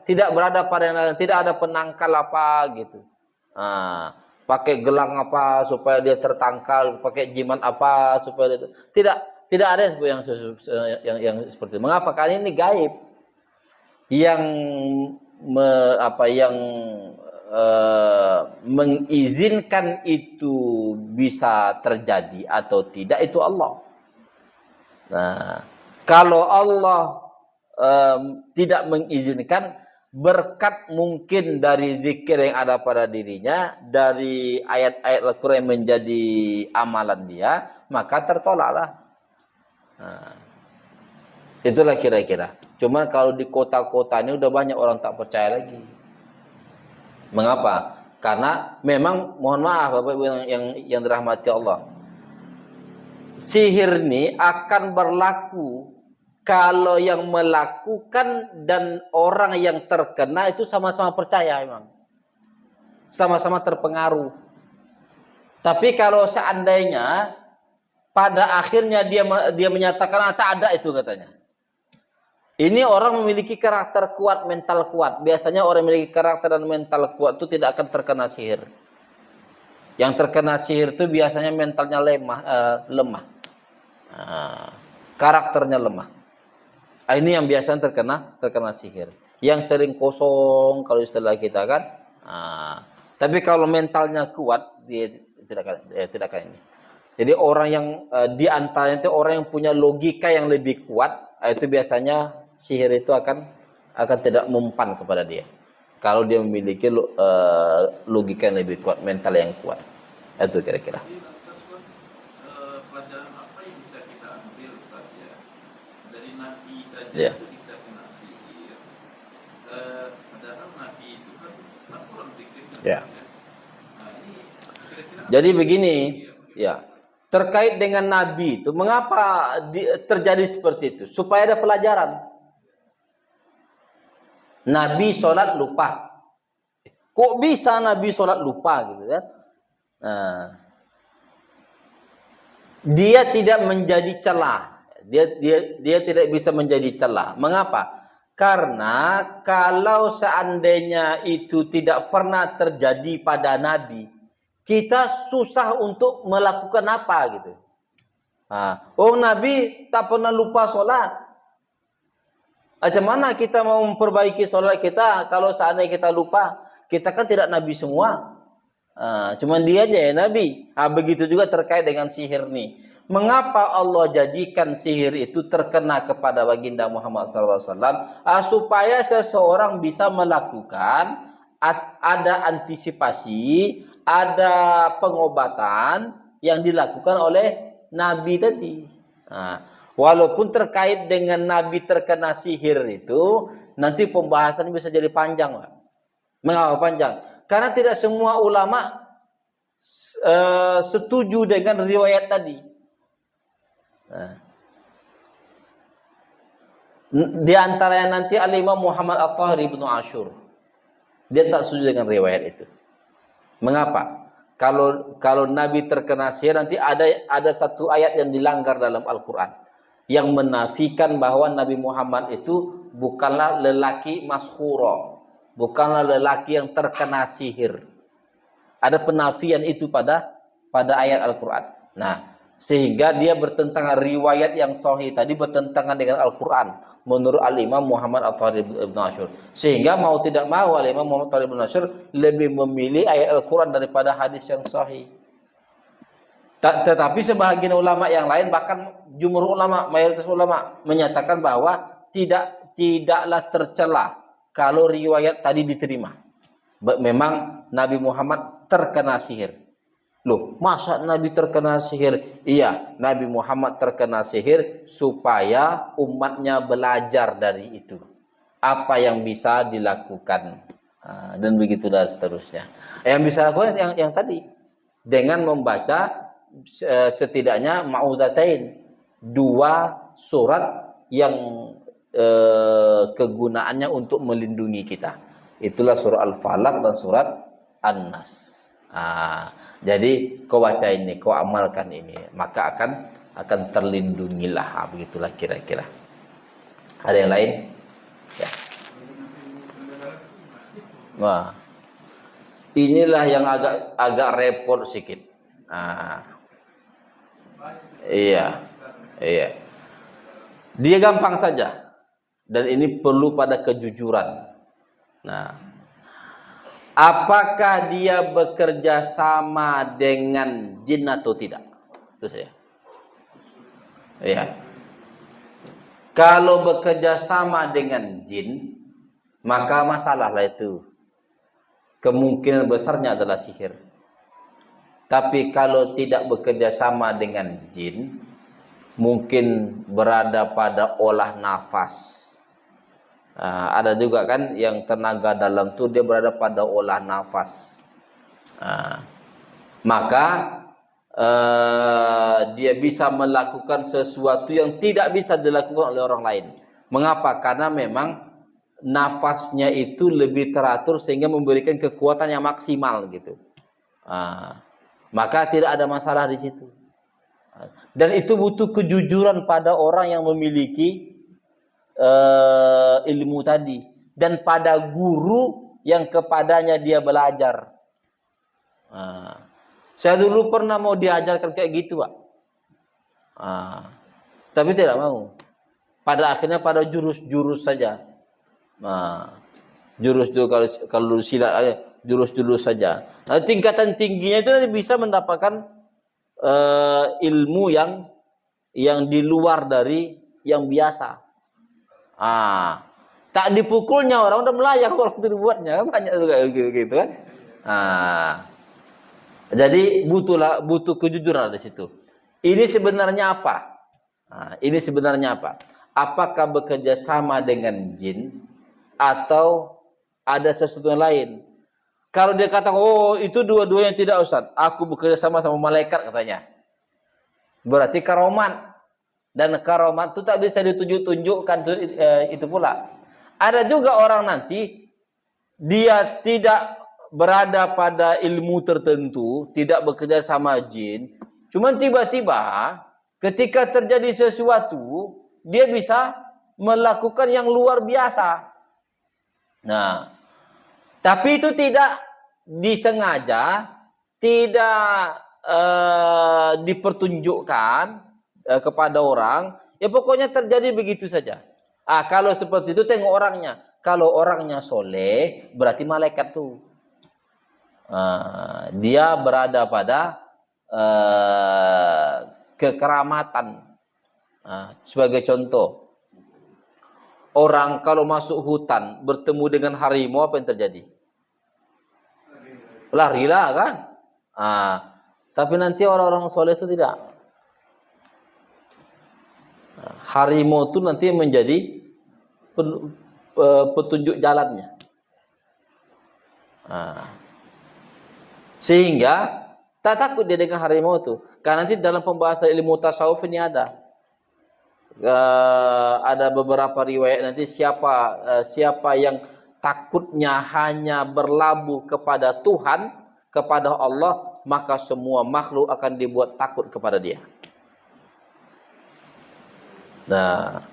Tidak berada pada yang lain, tidak ada penangkal apa gitu. Pakai gelang apa supaya dia tertangkal, pakai jimat apa supaya dia tidak ada yang seperti itu. Mengapa? Karena ini gaib. Yang mengizinkan itu bisa terjadi atau tidak itu Allah. Nah, kalau Allah tidak mengizinkan, berkat mungkin dari zikir yang ada pada dirinya, dari ayat-ayat Al-Quran yang menjadi amalan dia, maka tertolaklah. Nah, itulah kira-kira. Cuma kalau di kota-kota ini udah banyak orang tak percaya lagi. Mengapa? Karena memang, mohon maaf Bapak Ibu yang dirahmati Allah, sihir ini akan berlaku kalau yang melakukan dan orang yang terkena itu sama-sama percaya memang. Sama-sama terpengaruh. Tapi kalau seandainya pada akhirnya dia menyatakan tak ada itu katanya. Ini orang memiliki karakter kuat, mental kuat. Biasanya orang memiliki karakter dan mental kuat itu tidak akan terkena sihir. Yang terkena sihir itu biasanya mentalnya lemah. Karakternya lemah. Ini yang biasanya terkena sihir. Yang sering kosong kalau istilah kita kan. Tapi kalau mentalnya kuat, dia tidak akan ini. Jadi orang yang di antaranya itu orang yang punya logika yang lebih kuat, itu biasanya sihir itu akan tidak mempan kepada dia. Kalau dia memiliki logika yang lebih kuat, mental yang kuat. Itu kira-kira. Jadi lantas pelajaran apa yang bisa kita ambil Ustaz ya? Dari Nabi saja Ya. itu bisa kena sihir. Padahal Nabi itu kan kurang zikir. Ya. Nah, ini kira-kira Jadi begini, ya. Terkait dengan Nabi itu, mengapa terjadi seperti itu? Supaya ada pelajaran. Nabi sholat lupa. Kok bisa Nabi sholat lupa gitu kan? Dia tidak menjadi celah. Dia tidak bisa menjadi celah. Mengapa? Karena kalau seandainya itu tidak pernah terjadi pada Nabi, kita susah untuk melakukan apa gitu. Nabi tak pernah lupa sholat. Macam mana kita mau memperbaiki sholat kita kalau seandainya kita lupa? Kita kan tidak Nabi semua. Cuman dia aja ya Nabi. Begitu juga terkait dengan sihir nih. Mengapa Allah jadikan sihir itu terkena kepada baginda Muhammad SAW? Supaya seseorang bisa melakukan, ada antisipasi, ada pengobatan yang dilakukan oleh Nabi tadi. Walaupun terkait dengan Nabi terkena sihir itu, nanti pembahasan bisa jadi panjang, Pak. Mengapa panjang? Karena tidak semua ulama setuju dengan riwayat tadi. Di antaranya nanti Al-Imam Muhammad At-Tahir Ibnu Ashur. Dia tak setuju dengan riwayat itu. Mengapa? Kalau Nabi terkena sihir, nanti ada satu ayat yang dilanggar dalam Al-Quran yang menafikan bahwa Nabi Muhammad itu bukanlah lelaki maskhura, bukanlah lelaki yang terkena sihir. Ada penafian itu pada ayat Al-Quran. Nah, sehingga dia bertentangan, riwayat yang sahih tadi bertentangan dengan Al-Quran menurut Al-Imam Muhammad At-Tahir Ibnu Ashur. Sehingga mau tidak mau Al-Imam Muhammad At-Tahir Ibnu Ashur lebih memilih ayat Al-Quran daripada hadis yang sahih. Tetapi sebagian ulama yang lain, bahkan jumhur ulama, mayoritas ulama menyatakan bahwa tidaklah tercela kalau riwayat tadi diterima. Memang Nabi Muhammad terkena sihir. Loh, masa Nabi terkena sihir? Iya, Nabi Muhammad terkena sihir supaya umatnya belajar dari itu. Apa yang bisa dilakukan. Dan begitulah seterusnya. Yang bisa dilakukan yang tadi. Dengan membaca setidaknya ma'udzatain, 2 surat yang kegunaannya untuk melindungi kita. Itulah surah Al-Falaq dan surat An-Nas. Jadi kau baca ini, kau amalkan ini, maka akan terlindungilah. Begitulah kira-kira. Ada yang lain? Ya. Wah. Inilah yang agak repot sedikit. Iya. Dia gampang saja. Dan ini perlu pada kejujuran. Nah, apakah dia bekerja sama dengan jin atau tidak? Itu saya. Iya. Kalau bekerja sama dengan jin, maka masalahlah itu. Kemungkinan besarnya adalah sihir. Tapi kalau tidak bekerja sama dengan jin, mungkin berada pada olah nafas. Ada juga kan yang tenaga dalam itu dia berada pada olah nafas. Maka dia bisa melakukan sesuatu yang tidak bisa dilakukan oleh orang lain. Mengapa? Karena memang nafasnya itu lebih teratur sehingga memberikan kekuatan yang maksimal gitu. Maka tidak ada masalah di situ. Dan itu butuh kejujuran pada orang yang memiliki ilmu tadi, dan pada guru yang kepadanya dia belajar. Saya dulu pernah mau diajarkan kayak gitu, Pak. Tapi tidak mau. Pada akhirnya pada jurus-jurus saja. Jurus itu kalau silat jurus-jurus saja. Nah, tingkatan tingginya itu nanti bisa mendapatkan ilmu yang di luar dari yang biasa. Tak dipukulnya orang udah melayang orang itu dibuatnya, kan banyak juga gitu kan. Jadi butuh kejujuran di situ. Ini sebenarnya apa? Ini sebenarnya apa? Apakah bekerja sama dengan jin atau ada sesuatu yang lain? Kalau dia kata, oh itu dua-duanya tidak Ustaz, aku bekerja sama malaikat katanya. Berarti karomat. Dan karomat itu tak bisa ditunjukkan itu pula. Ada juga orang nanti dia tidak berada pada ilmu tertentu, tidak bekerja sama jin, cuman tiba-tiba ketika terjadi sesuatu dia bisa melakukan yang luar biasa. Nah, tapi itu tidak disengaja, tidak dipertunjukkan kepada orang, ya pokoknya terjadi begitu saja. Kalau seperti itu tengok orangnya. Kalau orangnya soleh, berarti malaikat tuh. Dia berada pada kekeramatan. Sebagai contoh, orang kalau masuk hutan bertemu dengan harimau, apa yang terjadi? Larilah kan? Tapi nanti orang-orang soleh itu tidak. Harimau itu nanti menjadi petunjuk jalannya. Sehingga tak takut dia dengan harimau itu. Karena nanti dalam pembahasan ilmu tasawuf ini ada beberapa riwayat nanti siapa yang takutnya hanya berlabuh kepada Tuhan, kepada Allah, maka semua makhluk akan dibuat takut kepada dia. Nah,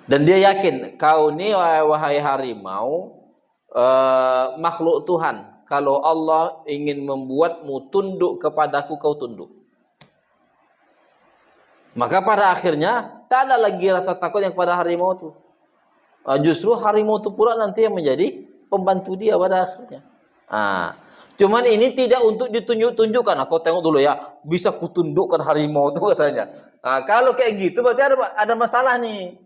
dan dia yakin kau ini wahai harimau makhluk Tuhan. Kalau Allah ingin membuatmu tunduk kepadaku, kau tunduk. Maka pada akhirnya tak ada lagi rasa takut yang pada harimau itu. Justru harimau itu pula nanti yang menjadi pembantu dia pada akhirnya. Cuman ini tidak untuk ditunjuk-tunjukkan. Kau tengok dulu ya, bisa kutundukkan harimau itu katanya. Kalau kayak gitu berarti ada masalah nih.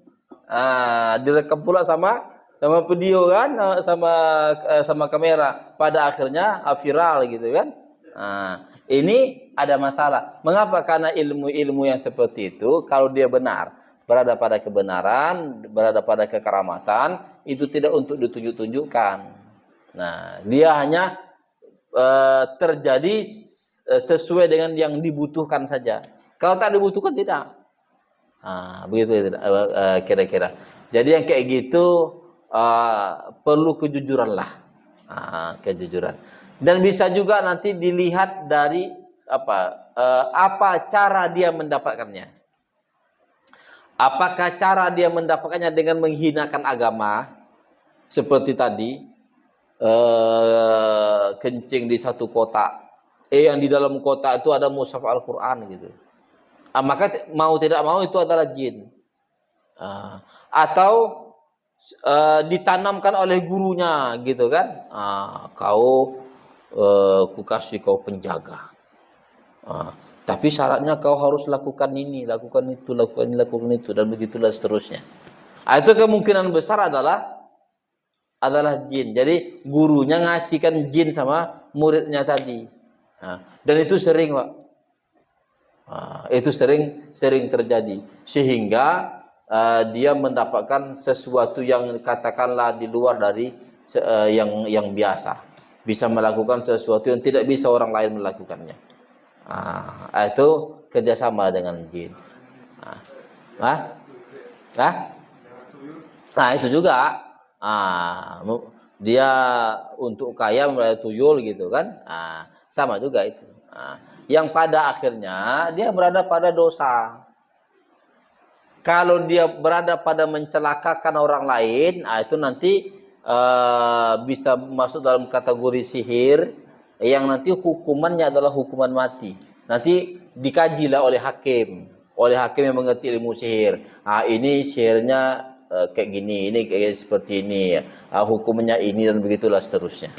Direkam pula sama video kan, sama kamera. Pada akhirnya viral gitu kan. Ini ada masalah. Mengapa? Karena ilmu-ilmu yang seperti itu kalau dia benar, berada pada kebenaran, berada pada kekeramatan, itu tidak untuk ditunjuk-tunjukkan. Nah, dia hanya terjadi sesuai dengan yang dibutuhkan saja. Kalau tak dibutuhkan tidak. Begitu kira-kira. Jadi yang kayak gitu perlu kejujuran lah. Kejujuran. Dan bisa juga nanti dilihat dari apa cara dia mendapatkannya. Apakah cara dia mendapatkannya dengan menghinakan agama seperti tadi, kencing di satu kotak, yang di dalam kotak itu ada mushaf Al-Quran gitu. Maka mau tidak mau itu adalah jin. Atau ditanamkan oleh gurunya gitu kan. Kukasih kau penjaga. Tapi syaratnya kau harus lakukan ini, lakukan itu, lakukan ini, lakukan itu, dan begitulah seterusnya. Itu kemungkinan besar adalah jin. Jadi gurunya ngasihkan jin sama muridnya tadi. Dan itu sering, Pak. Itu sering terjadi, sehingga dia mendapatkan sesuatu yang katakanlah di luar dari yang biasa, bisa melakukan sesuatu yang tidak bisa orang lain melakukannya. Itu kerjasama dengan jin. Nah itu juga. Dia untuk kaya melalui tuyul gitu kan. Sama juga itu. Yang pada akhirnya dia berada pada dosa. Kalau dia berada pada mencelakakan orang lain, itu nanti bisa masuk dalam kategori sihir yang nanti hukumannya adalah hukuman mati. Nanti dikajilah oleh hakim yang mengerti ilmu sihir. Ini sihirnya kayak gini, ini kayak seperti ini, hukumnya ini dan begitulah seterusnya.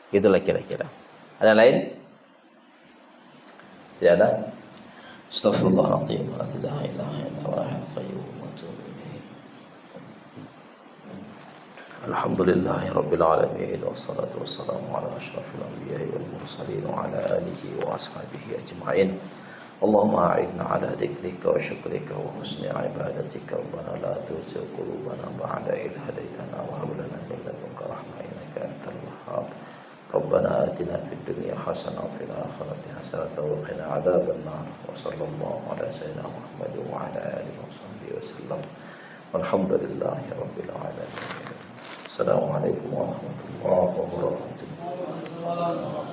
Gitulah kira-kira. Ada yang lain? Tidak ada? Astaghfirullahaladzim. La ilaha illallah wa la qayyum wa atubu ilaih. Alhamdulillahi rabbil alamin wassalatu wassalamu ala asyrafil anbiya'i wal mursalin wa ala alihi wa ashabihi ajma'in. Allahumma a'inna ala dzikrika wa syukrika wa husni ibadatika. Rabbana la tuzigh qulubana ba'da idh hadaitana wa hab lana min ladunka rahmah innaka antal wahhab. Rabbana atina fid dunya hasanah wa fil akhirati hasanah wa qina adzaban nar. Wa sallallahu ala sayyidina Muhammad wa ala alihi wa sahbihi wasallam. Walhamdulillahi rabbil alamin. Assalamualaikum warahmatullahi wabarakatuh.